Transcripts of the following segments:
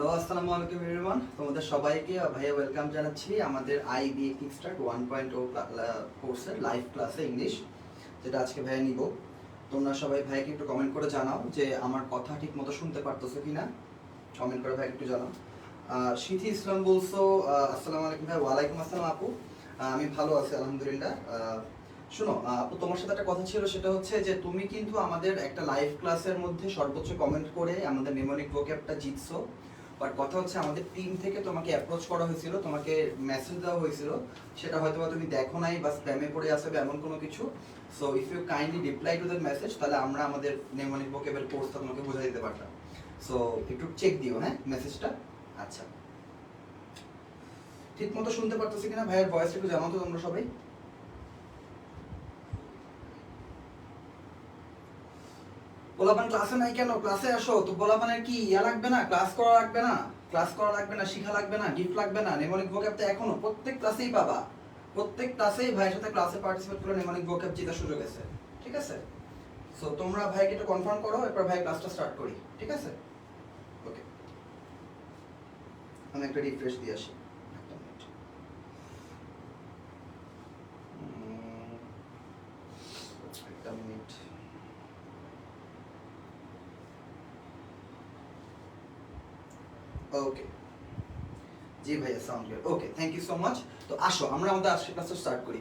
Hello, আসসালামু আলাইকুম everyone. তোমাদের সবাইকে ভাইয়া ওয়েলকাম জানাচ্ছি আমাদের আইবিএ কিকস্টার্ট 1.0 কোর্সের লাইভ ক্লাসে ইংলিশ, যেটা আজকে ভাইয়া নিব। তোমরা সবাই ভাইকে একটু কমেন্ট করে জানাও যে আমার কথা ঠিক মতো শুনতে পারতেছো কিনা। কমেন্ট করে ভাই একটু জানাও। সিথি ইসলাম বলছো আসসালামু আলাইকুম ভাই। ওয়ালাইকুম আসসালাম আপু। আমি ভালো আছি আলহামদুলিল্লাহ। শোনো আপু, তোমার সাথে একটা কথা ছিল, সেটা হচ্ছে যে তুমি কিন্তু আমাদের একটা লাইভ ক্লাসের মধ্যে সর্বোচ্চ কমেন্ট করে আমাদের নিউমরিক ভোক্যাবটা জিতছো। বাট কথা হচ্ছে আমাদের টিম থেকে তোমাকে অ্যাপ্রোচ করা হয়েছিল, তোমাকে মেসেজ দেওয়া হয়েছিল, সেটা হয়তো তুমি দেখো নাই বা স্প্যামে পড়ে আসবে এমন কোনো কিছু। So if you kindly reply to that message, তাহলে আমরা আমাদের নিউমরিক ভোক্যাবের কোর্সটা তোমাকে বুঝিয়ে দিতে পারতাম। সো একটু চেক দিও হ্যাঁ মেসেজটা। আচ্ছা, ঠিক মতো শুনতে পারতেছি কিনা ভাইয়ের ভয়েসটা একটু জানাও তো তোমরা সবাই। পোলাপান ক্লাসে নাই কেন? ক্লাসে আসো তো। পোলাপানের কি ইয়া লাগবে না? ক্লাস করা লাগবে না? ক্লাস করা লাগবে না, শিখা লাগবে না, গিফট লাগবে না? নেমনিক ভোক্যাব তো এখনো প্রত্যেক ক্লাসেই পাবা। প্রত্যেক ক্লাসেই ভাইয়ের সাথে ক্লাসে পার্টিসিপেট করে নেমনিক ভোক্যাব জেতার সুযোগ আছে। ঠিক আছে? সো তোমরা ভাইকে একটু কনফার্ম করো, এরপর ভাই ক্লাসটা স্টার্ট করি। ঠিক আছে? ওকে, আমি একটা রিফ্রেশ দিয়ে আসি। একটা মিনিট। একটা মিনিট। ওকে, জি ভাইয়া, sound clear. Okay, thank you so much. তো আসো আমরা আমাদের আজকের ক্লাসটা স্টার্ট করি।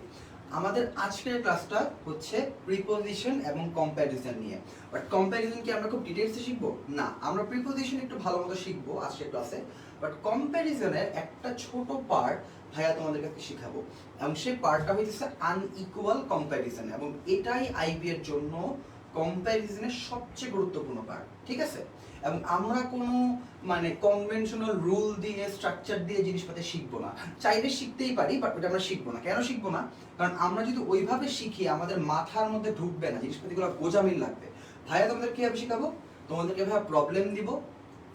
আমাদের আজকের ক্লাসটা হচ্ছে প্রিপোজিশন এবং কম্প্যারিজন নিয়ে। বাট কম্প্যারিজন কি আমরা খুব ডিটেইলসে শিখবো? না, আমরা প্রিপোজিশন একটু ভালো মতো শিখবো আজকের ক্লাসে। বাট কম্প্যারিজনের একটা ছোট পার্ট ভাইয়া তোমাদের কাছে শিখাবো, এবং সেই পার্টটা হইতেছে আনইকুয়াল কম্প্যারিজন, এবং এটাই আইবি এর জন্য কম্প্যারিজনের সবচেয়ে গুরুত্বপূর্ণ পার্ট। ঠিক আছে? এবং আমরা কোনো কনভেনশনাল রুল দিয়ে স্ট্রাকচার দিয়ে জিনিসপাতি শিখবো না। চাইলে শিখতেই পারি, বাট ওটা আমরা শিখবো না। কেন শিখবো না? কারণ আমরা যদি ওইভাবে শিখি আমাদের মাথার মধ্যে ঢুকবে না, জিনিসপাতিগুলো গোজামিল লাগবে। ভাইয়া তোমাদের কিভাবে শিখাবো? তোমাদেরকে ভাইয়া প্রবলেম দিব,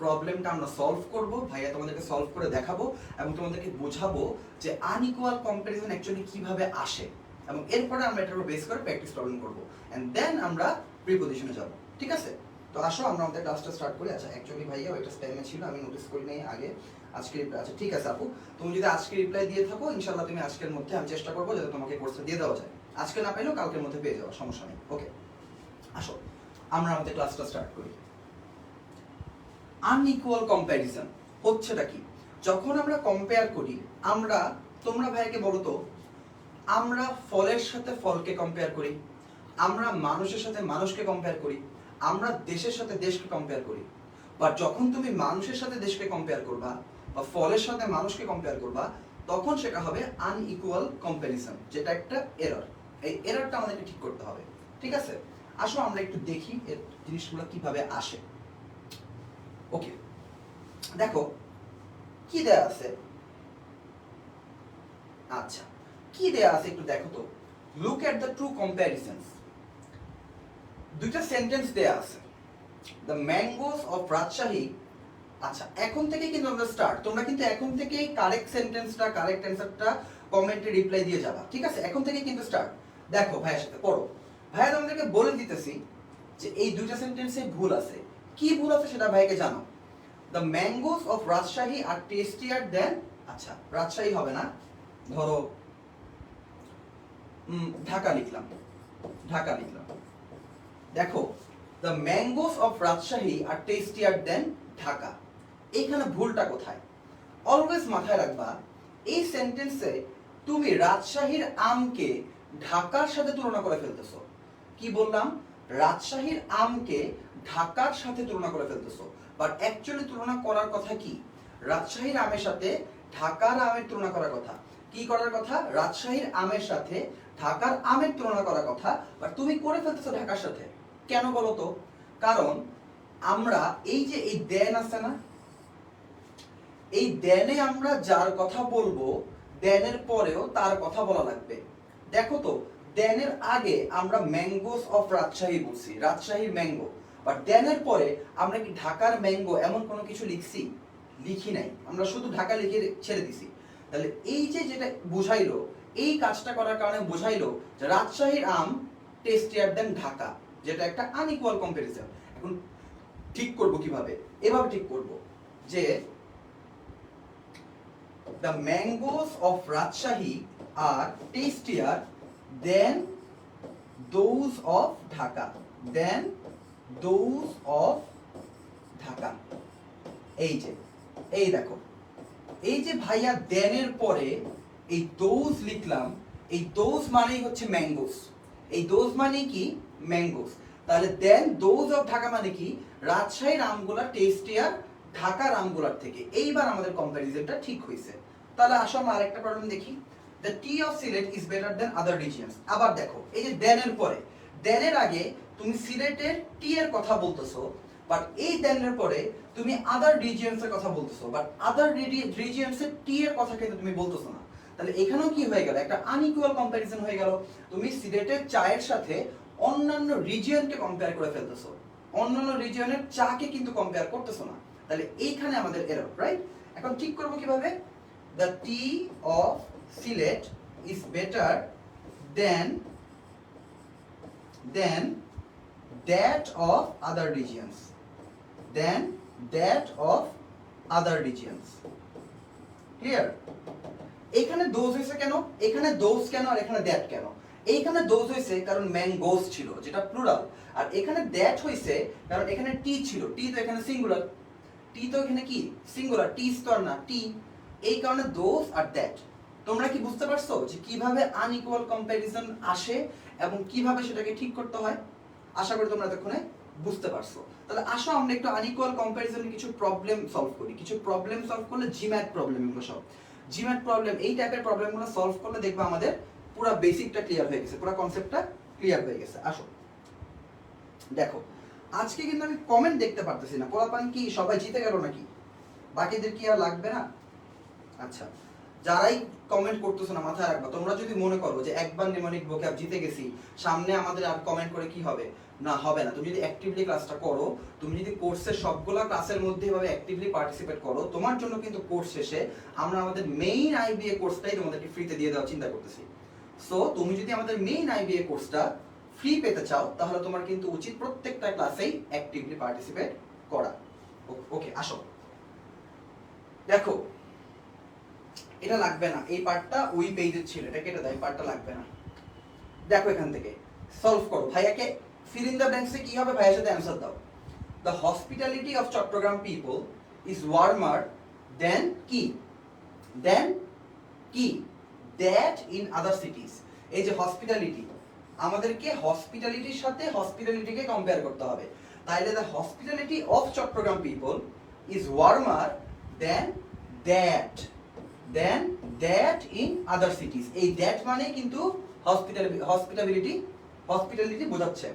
প্রবলেমটা আমরা সলভ করব, ভাইয়া তোমাদেরকে সলভ করে দেখাবো, এবং তোমাদেরকে বোঝাবো যে আনইকুয়াল কম্প্যারিজন অ্যাকচুয়ালি কিভাবে আসে, এবং এরপরে আমরা এটার উপর বেস করে প্র্যাকটিস প্রবলেম করবো, এন্ড দেন আমরা প্রিপোজিশনে যাব। ঠিক আছে? তো আসো আমরা আমাদের ক্লাসটা স্টার্ট করি। আচ্ছা, অ্যাকচুয়ালি ভাইয়া ওইটা স্প্যামে ছিল, আমি নোটিস করি নাই আগে। আজকে রিপ্লাই, আচ্ছা ঠিক আছে আপু, তুমি যদি আজকে রিপ্লাই দিয়ে থাকো ইনশাআল্লাহ তুমি আজকের মধ্যে, আমি চেষ্টা করবো যাতে তোমাকে কোর্সটা দিয়ে দেওয়া যায়। আজকে না পাইলেও কালকের মধ্যে পেয়ে যাওয়া, সমস্যা নেই। ওকে, আসো আমরা আমাদের ক্লাসটা স্টার্ট করি। আনইকুয়াল কম্প্যারিজন হচ্ছেটা কি? যখন আমরা কম্পেয়ার করি, আমরা, তোমরা ভাইয়াকে বলো তো, আমরা ফলের সাথে ফলকে কম্পেয়ার করি, আমরা মানুষের সাথে মানুষকে কম্পেয়ার করি, আমরা দেশের সাথে দেশকে কম্পেয়ার করি। বাট যখন তুমি মানুষের সাথে দেশকে কম্পেয়ার করবা বা ফলের সাথে মানুষকে কম্পেয়ার করবা, তখন সেটা হবে আনইকুয়াল কম্প্যারিজন, যেটা একটা এরর। এই এররটা আমাদেরকে ঠিক করতে হবে। ঠিক আছে? আসো আমরা একটু দেখি এর জিনিসগুলো কিভাবে আসে। ওকে, দেখো কি দেয়া আছে। আচ্ছা, কি দেয়া আছে একটু দেখো তো। Look at the true কম্প্যারিজনস। দুইটা সেন্টেন্স দেয়া আছে, দ্য ম্যাঙ্গোস অফ রাজশাহী। আচ্ছা, এখন থেকে কিন্তু আমরা স্টার্ট, তোমরা কিন্তু এখন থেকেই কারেক্ট সেন্টেন্সটা, কারেক্ট অ্যান্সারটা কমেন্টে রিপ্লাই দিয়ে যাবা। ঠিক আছে? এখন থেকে কিন্তু স্টার্ট। দেখো ভাইয়ের সাথে পড়ো। ভাইয়া তোমাদেরকে বলে দিতেছি যে এই দুইটা সেন্টেন্সে ভুল আছে। কি ভুল আছে সেটা ভাইকে জানো। The mangoes of Rajshahi are tastier দেন, আচ্ছা রাজশাহী হবে না, ধরো ঢাকা লিখলাম, ঢাকা লিখলাম। দেখো, the mangoes of Rajshahi are tastier দেন ঢাকা। এইখানে ভুলটা কোথায়? অলওয়েজ মাথায় রাখবা, এই সেন্টেন্সে তুমি রাজশাহীর আমকে ঢাকার সাথে তুলনা করে ফেলতেছো। কি বললাম? রাজশাহীর আমকে ঢাকার সাথে তুলনা করে ফেলতেছো। বাট অ্যাকচুয়ালি তুলনা করার কথা কি? রাজশাহীর আমের সাথে ঢাকার আমের তুলনা করার কথা। কি করার কথা? রাজশাহীর আমের সাথে ঢাকার আমের তুলনা করার কথা। বাট তুমি করে ফেলতেছো ঢাকার সাথে। কেন বলো তো? কারণ আমরা এই যে এই দেন আছে না, এই দেনে আমরা যার কথা বলবো, দেনের পরেও তার কথা বলা লাগবে। দেখো তো, দেনের আগে আমরা ম্যাঙ্গোস অফ রাজশাহী বলছি, রাজশাহীর ম্যাঙ্গো। বাট দেনের পরে আমরা কি ঢাকার ম্যাঙ্গো এমন কোনো কিছু লিখছি? লিখি নাই, আমরা শুধু ঢাকা লিখে ছেড়ে দিছি। তাহলে এই যে যেটা বুঝাইলো, এই কাজটা করার কারণে বুঝাইলো যে রাজশাহীর আম টেস্টিয়ার দেন ঢাকা, যেটা একটা আনইকুয়াল কম্পারিজন। এখন ঠিক করব কিভাবে? এভাবে ঠিক করব যে the mangoes of Rajshahi are tastier than those of Dhaka, than those of Dhaka. এই যে, এই দেখো, এই যে ভাইয়া দেনের পরে এই দোজ লিখলাম, এই দোজ মানেই হচ্ছে ম্যাঙ্গোস, এই দোজ মানে কি ম্যাঙ্গোস। তাহলে দেন দোজ অফ ঢাকা মানে কি রাজশাহীর আমগুলা টেস্টিয়ার ঢাকার আমগুলার থেকে। এইবার আমাদের কম্প্যারিজনটা ঠিক হয়েছে। তাহলে আসো আমরা আরেকটা প্রবলেম দেখি। The T of Sylhet is better then other regions. আবার দেখো, এই যে দেনের পরে, দেনের আগে তুমি সিলেটের টি এর কথা বলতেছো, বাট এই দেনের পরে তুমি আদার রিজিয়নস এর কথা বলতেছো, বাট আদার রিজিয়নস এর টি এর কথা কিন্তু তুমি বলতেছো না। তাহলে এখানেও কি হয়ে গেল, একটা আনইকুয়াল কম্প্যারিজন হয়ে গেল। তুমি সিলেটের চায়ের সাথে অন্যান্য রিজিয়নকে কম্পেয়ার করে ফেলতেছো, অন্যান্য রিজিয়নের চাকে কিন্তু কম্পেয়ার করতেছো না। তাহলে এইখানে আমাদের এরর, রাইট? এখন ঠিক করব কিভাবে? The T of Sylhet is better then that of other regions, than that of other regions. Clear? এখানে দোজ হয়েছে কেন, এখানে দোজ কেন, আর এখানে দ্যাট কেন? এইখানে দোজ হয়েছে কারণ ম্যাঙ্গোস ছিল, যেটা প্লুরাল, আর এখানে দ্যাট হয়েছে কারণ এখানে টি ছিল, টি তো এখানে সিঙ্গুলার, টি তো এখানে কি সিঙ্গুলার, টি তো আর না টি। এই কারণে দোজ আর দ্যাট। তোমরা কি বুঝতে পারছো যে কিভাবে আনইকুয়াল কম্প্যারিজন আসে এবং কিভাবে সেটাকে ঠিক করতে হয়? আশা করি তোমরা এতক্ষণে বুঝতে পারছো। তাহলে আসো আমরা একটু আনইকুয়াল কম্প্যারিজনের কিছু প্রবলেম সলভ করি। কিছু প্রবলেম সলভ করলে জিম্যাট প্রবলেম, এগুলো সব জিম্যাট প্রবলেম, এই টাইপের প্রবলেমগুলো সলভ করলে দেখবে আমাদের পুরো বেসিকটা ক্লিয়ার হয়ে গেছে, পুরো কনসেপ্টটা ক্লিয়ার হয়ে গেছে। আসো দেখো, আজকে কিন্তু আমি কমেন্ট দেখতে পারতেছি না। পোলাপান কি সবাই জিতে গেল নাকি? বাকিদের কি আর লাগবে না? আচ্ছা, যারাই কমেন্ট করতেছো না মাথায় রাখবা, তোমরা যদি মনে করো যে একবার নিউমেরিক ভোক্যাব জিতে গেছি, সামনে আমাদের আর কমেন্ট করে কি হবে, না হবে না। তুমি যদি অ্যাক্টিভলি ক্লাসটা করো, তুমি যদি কোর্সের সবগুলা ক্লাসের মধ্যে এভাবে অ্যাক্টিভলি পার্টিসিপেট করো, তোমার জন্য কিন্তু কোর্স শেষে আমরা আমাদের মেইন আইবিএ কোর্সটাই তোমাদেরকে ফ্রিতে দিয়ে দেওয়ার চিন্তা করতেছি। সো তুমি যদি আমাদের মেইন আইবিএ কোর্সটা ফ্রি পেতে চাও, তাহলে তোমার কিন্তু উচিত প্রত্যেকটা ক্লাসেই অ্যাক্টিভলি পার্টিসিপেট করা। ওকে, আসো দেখো, এটা লাগবে না, এই পার্টটা ওই পেজের ছিল, এটা কেটে দাও, এই পার্টটা লাগবে না। দেখো এখান থেকে সলভ করো, ভাইয়াকে ফিল ইন দ্য ব্ল্যাঙ্কসে কি হবে ভাইয়ার সাথে অ্যানসার দাও। The hospitality of Chittagong people is warmer than কি, দেন কি দ্যাট ইন আদার সিটিজ। এই যে হসপিটালিটি, আমাদেরকে হসপিটালিটির সাথে হসপিটালিটিকে কম্পেয়ার করতে হবে। তাইলে the hospitality of Chittagong people is warmer than that, than that in other cities. এই দ্যাট মানে কিন্তু হসপিটালিটি বোঝাচ্ছে।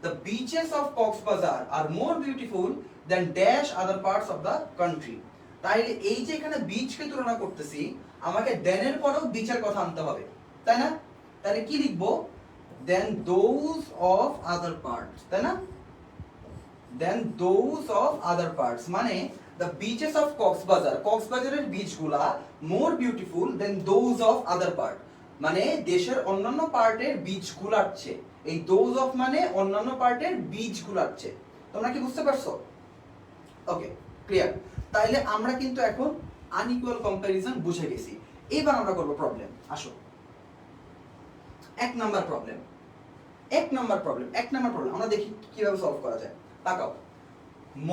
The beaches of Cox's Bazar are more beautiful than dash other parts of the country. তাইলে এই যে এখানে বিচকে তুলনা করতেছি, আমাকে দেনের পরেও বিচের কথা আনতে হবে, তাই না? তাহলে কি লিখবো? দেন দোজ অফ আদার পার্টস, তাই না? দেন দোজ অফ আদার পার্টস মানে the beaches of কক্সবাজার, কক্সবাজারের বিচগুলা more beautiful than those of other part, মানে দেশের অন্যান্য পার্টের বিচগুলার চেয়ে। এই those of মানে অন্যান্য পার্টের বিচগুলার চেয়ে। তোমরা কি বুঝতে পারছো? ওকে, ক্লিয়ার। তাইলে আমরা কিন্তু এখন আনইকুয়াল কম্প্যারিজন বুঝে গেছি। এবার আমরা করব প্রবলেম। আসো এক নাম্বার প্রবলেম আমরা দেখি কিভাবে সলভ করা যায়। তাকাও,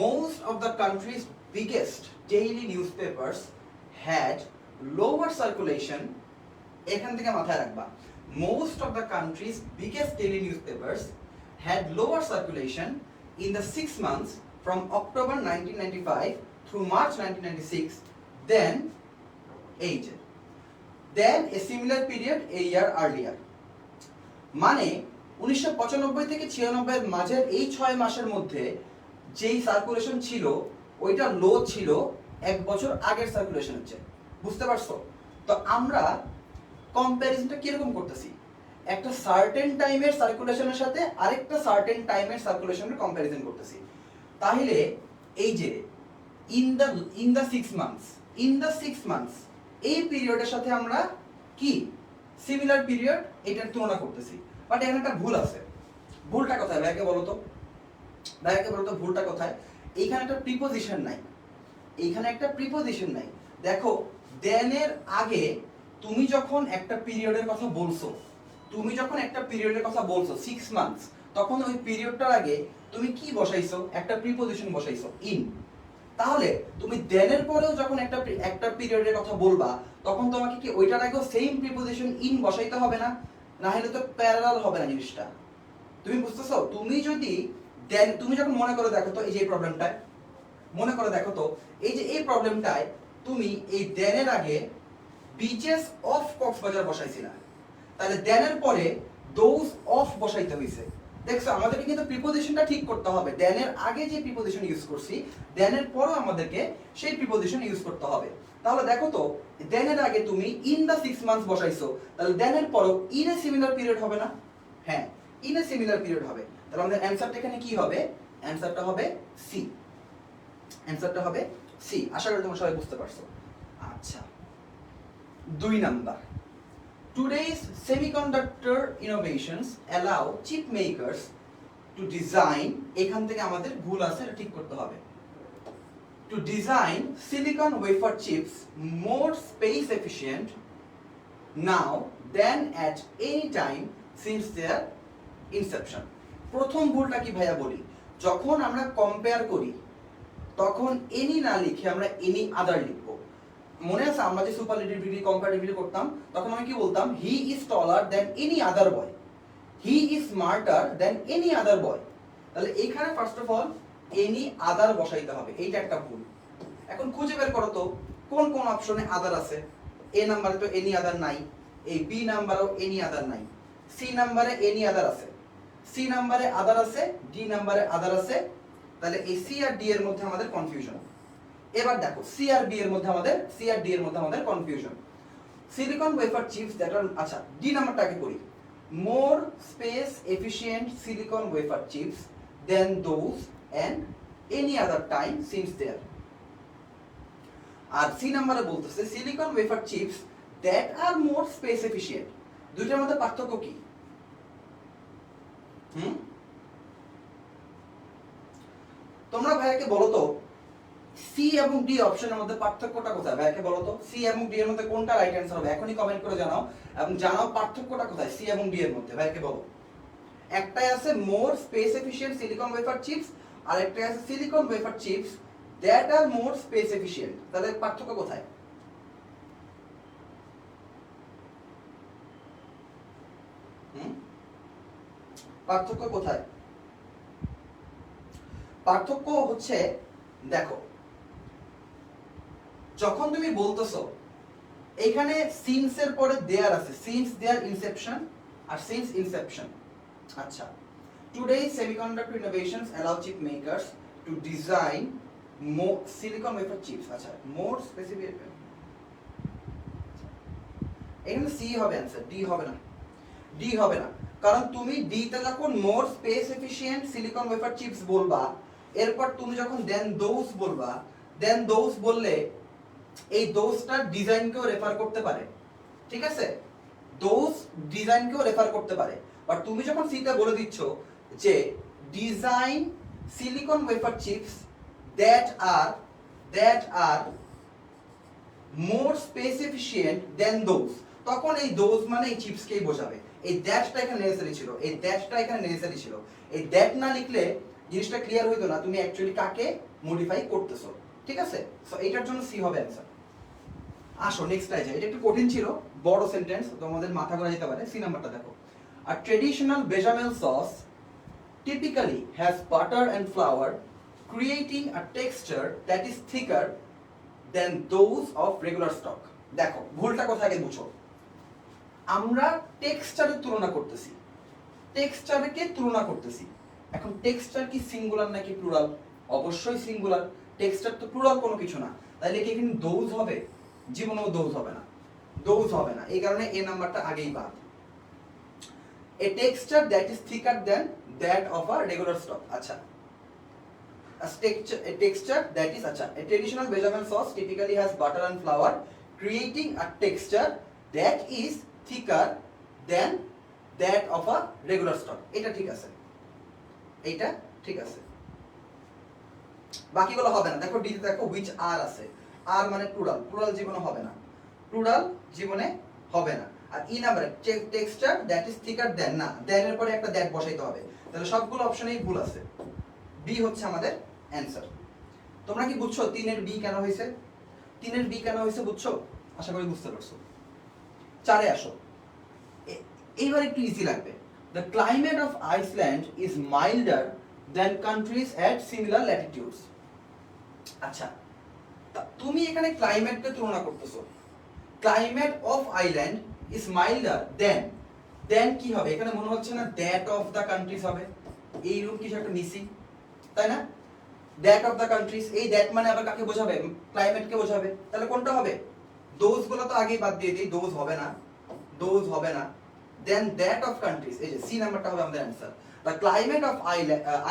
most of the country's biggest daily newspapers had lower circulation, এখান থেকে মাথায় রাখবা, most of the country's biggest daily newspapers had lower circulation in the 6 months from October 1995 through March 1996 than a similar period a year earlier। মানে 1995 থেকে 96 এর মাঝের এই 6 মাসের মধ্যে যেই সার্কুলেশন ছিল ওইটা লো ছিল এক বছর আগের সার্কুলেশন হচ্ছে। বুঝতে পারছো? তো আমরা কম্প্যারিজনটা কিরকম করতেছি, একটা সার্টেন টাইমের সার্কুলেশনের সাথে আরেকটা সার্টেন টাইমের সার্কুলেশনের কম্প্যারিজন করতেছি। তাহলে এই যে ইন দা 6 মান্থস এই পিরিয়ডের সাথে আমরা কি সিমিলার পিরিয়ড এটার তুলনা করতেছি। বাট এখানে একটা ভুল আছে। ভুলটা কোথায় ভাইকে বলো তো? ভুলটা কোথায়? এইখানে একটা প্রিপোজিশন নাই, দেখো দেনের আগে তুমি যখন একটা পিরিয়ডের কথা বলছো, 6 মান্থস, তখন ওই পিরিয়ডটার আগে তুমি কি বসাইছো? একটা প্রিপজিশন বসাইছো, ইন। তাহলে তুমি দেনের পরেও যখন একটা পিরিয়ডের কথা বলবা, তখন তোমাকে কি ওইটার আগেও সেম প্রিপজিশন ইন বসাইতে হবে না? না হলে তো প্যারালাল হবে না জিনিসটা। তুমি বুঝতেছো? তুমি যখন মনে করে দেখো তো, এই যে এই প্রবলেমটায় মনে করে দেখো তো, এই যে এই প্রবলেমটায় তুমি এই দেনের আগে বিচেস অফ কক্সবাজার বসাইছিলা, তাহলে দেনের পরে দোজ অফ বসাইতে হইছে। দেখছো, আমাদেরকে কিন্তু প্রিপজিশনটা ঠিক করতে হবে। দেনের আগে যে প্রিপজিশন ইউজ করছি, দেনের পরেও আমাদেরকে সেই প্রিপজিশন ইউজ করতে হবে। তাহলে দেখো তো, দেনের আগে তুমি ইন দা 6 মান্থস বসাইছো, তাহলে দেনের পরেও ইন এ সিমিলার পিরিয়ড হবে না? হ্যাঁ, ইন এ সিমিলার পিরিয়ড হবে। তাহলে আমাদের অ্যানসারটা এখানে কি হবে? অ্যানসারটা হবে সি। অ্যানসারটা হবে সি। আশা করি তোমরা সবাই বুঝতে পারছো। আচ্ছা, 2 number, today's semiconductor innovations allow chip makers to design, এখান থেকে আমাদের ভুল আছে, এটা ঠিক করতে হবে। To design silicon wafer chips more space efficient now than at any time since their inception. প্রথম ভুলটা কি ভাইয়া বলি, যখন আমরা কম্পেয়ার করি তখন এনি না লিখে আমরা এনি আদার লিখব। মনে আছে আমরা যে সুপারলেটিভ ডিগ্রি কম্পারেটিভ ডিগ্রি করতাম, তখন আমি কি বলতাম? He is taller than any other boy, he is smarter than any other boy. তাহলে এইখানে first of all any other বসাইতে হবে, এইটা একটা ভুল। এখন খুঁজে বের করো তো কোন কোন অপশনে আদার আছে। এ নাম্বারে তো এনি আদার নাই, এই বি নাম্বারেও এনি আদার নাই, সি নাম্বারে এনি আদার আছে, সি নাম্বারে আদার আছে, ডি নাম্বারে আদার আছে। তাহলে এই সি আর ডি এর মধ্যে আমাদের কনফিউশন। এবার দেখো সি আর ডি এর মধ্যে আমাদের confusion. Silicon wafer chips that are, আচ্ছা ডি নাম্বারটা আগে করি। More space efficient silicon wafer chips than those and any other time since their. আর সি নাম্বারে বলতেছে silicon wafer chips that are more space efficient. দুইটার মধ্যে পার্থক্য কি? তোমরা ভাইয়াকে বলো তো, সি এবং ডি অপশনের মধ্যে পার্থক্যটা কোথায়? ভাইয়াকে বলো তো, সি এবং ডি এর মধ্যে কোনটা রাইট অ্যান্সার হবে? এখনই কমেন্ট করে জানাও এবং জানাও পার্থক্যটা কোথায় সি এবং ডি এর মধ্যে। ভাইয়াকে বলো। একটাই আছে more space efficient silicon wafer chips, আর একটাই আছে silicon wafer chips that are more space efficient. তাহলে পার্থক্য কোথায়? পার্থক্য কোথায়? পার্থক্য হচ্ছে, দেখো যখন তুমি বলতেছো এখানে সিন্স এর পরে দেয়ার আছে, সিন্স দেয়ার ইনসেপশন আর সিন্স ইনসেপশন। আচ্ছা, today semiconductor innovations allow chip makers to design more silicon wafer chips. আচ্ছা, মোর স্পেসিফিক, এখানে সি হবে অ্যান্সার, ডি হবে না। ডি হবে না, কারণ তুমি ডি তে যখন more space efficient silicon wafer chips বলবা, এরপর তুমি যখন দেন দোজ বলবা, দেন দোজ বললে এই দোজটার ডিজাইনকেও রেফার করতে পারে, ঠিক আছে? দোজ ডিজাইনকেও রেফার করতে পারে। বাট তুমি যখন সিতে বলে দিচ্ছ যে design silicon wafer chips that are more space efficient than those, তখন এই দোজ মানে এই চিপসকেই বোঝাবে। এই দ্যাটটা এখানে নেসেসারি ছিল, এই দ্যাট না লিখলে জিনিসটা ক্লিয়ার হইতো না তুমি অ্যাকচুয়ালি কাকে মডিফাই করতেছো, ঠিক আছে? সো এইটার জন্য সি হবে অ্যান্সার। আসো নেক্সট আই যাই, এটা একটু কঠিন ছিল, বড় সেন্টেন্স, তোমাদের মাথা ঘোরা যেতে পারে। সি নাম্বারটা দেখো, a traditional bechamel sauce typically has butter and flour, creating a texture that is thicker than those of regular stock. দেখো ভুলটা কোথায় আগে বুঝো। আমরা টেক্সচারের তুলনা করতেছি, এখন টেক্সচার কি সিঙ্গুলার নাকি প্লুরাল? অবশ্যই সিঙ্গুলার। টেক্সচার তো প্লুরাল কোনো কিছু না, তাহলে কি এখানে দোজ হবে? জীবনেও দোজ হবে না, এই কারণে এই নাম্বারটা আগেই বাদ। A texture that is thicker than that of a regular stock. আচ্ছা, a texture that is, আচ্ছা, a traditional bechamel sauce typically has butter and flour, creating a texture that is thicker than that of a regular stock. এটা ঠিক আছে, বাকিগুলো হবে না। দেখো D তে দেখো which are আছে, আর মানে প্লুরাল জীবনে হবে না। প্লুরাল জীবনে হবে না। আর E number texture that is thicker than, না দেন এর পরে একটা দ্যাট বসাইতে হবে, তাহলে সবগুলো অপশনেই ভুল আছে। বি হচ্ছে আমাদের অ্যানসার। তোমরা কি বুঝছো 3 এর বি কেন হয়েছে? 3 এর বি কেন হয়েছে বুঝছো? আশা করি বুঝতে পারছো। 4 এ আসো, এইবার একটু ইজি লাগবে। The climate of Iceland is milder than countries at similar latitudes. আচ্ছা, তুমি এখানে ক্লাইমেটকে তুলনা করতেছো। Climate of island is milder দেন কি হবে? এখানে মনে হচ্ছে না দ্যাট অফ দ্য কান্ট্রিজ হবে? এইরকম কিছু একটা মিসিং, তাই না? দ্যাট অফ দ্য কান্ট্রিজ, এই দ্যাট মানে আবার কাকে বোঝাবে? ক্লাইমেটকে বোঝাবে। তাহলে কোনটা হবে? দোজ গুলো তো আগেই বাদ দিয়ে দিই, দোজ হবে না, দোজ হবে না। দেন দ্যাট অফ কান্ট্রিজ, এই যে সি নাম্বারটা হবে আমাদের অ্যানসার। The climate of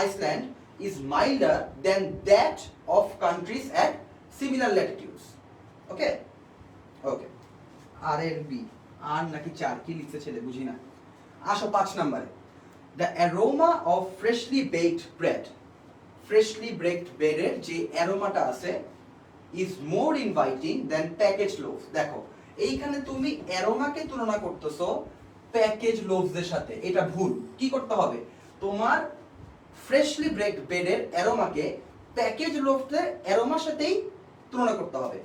Iceland is milder than that of countries at similar latitudes. Okay okay, আর এর বি, আর নাকি 4 কি লিখছে ছেলে বুঝি না। আসো 5 নম্বরে, the aroma of freshly baked bread, freshly baked ব্রেডের যে অ্যারোমাটা আছে is more inviting than package loaves. দেখো এইখানে তুমি অ্যারোমাকে তুলনা করতেছো প্যাকেজ লোভসদের সাথে, এটা ভুল। কি করতে হবে? তোমার ফ্রেশলি বেকড ব্রেডের অ্যারোমাকে প্যাকেজ লোভসদের অ্যারোমার সাথেই তুলনা করতে হবে।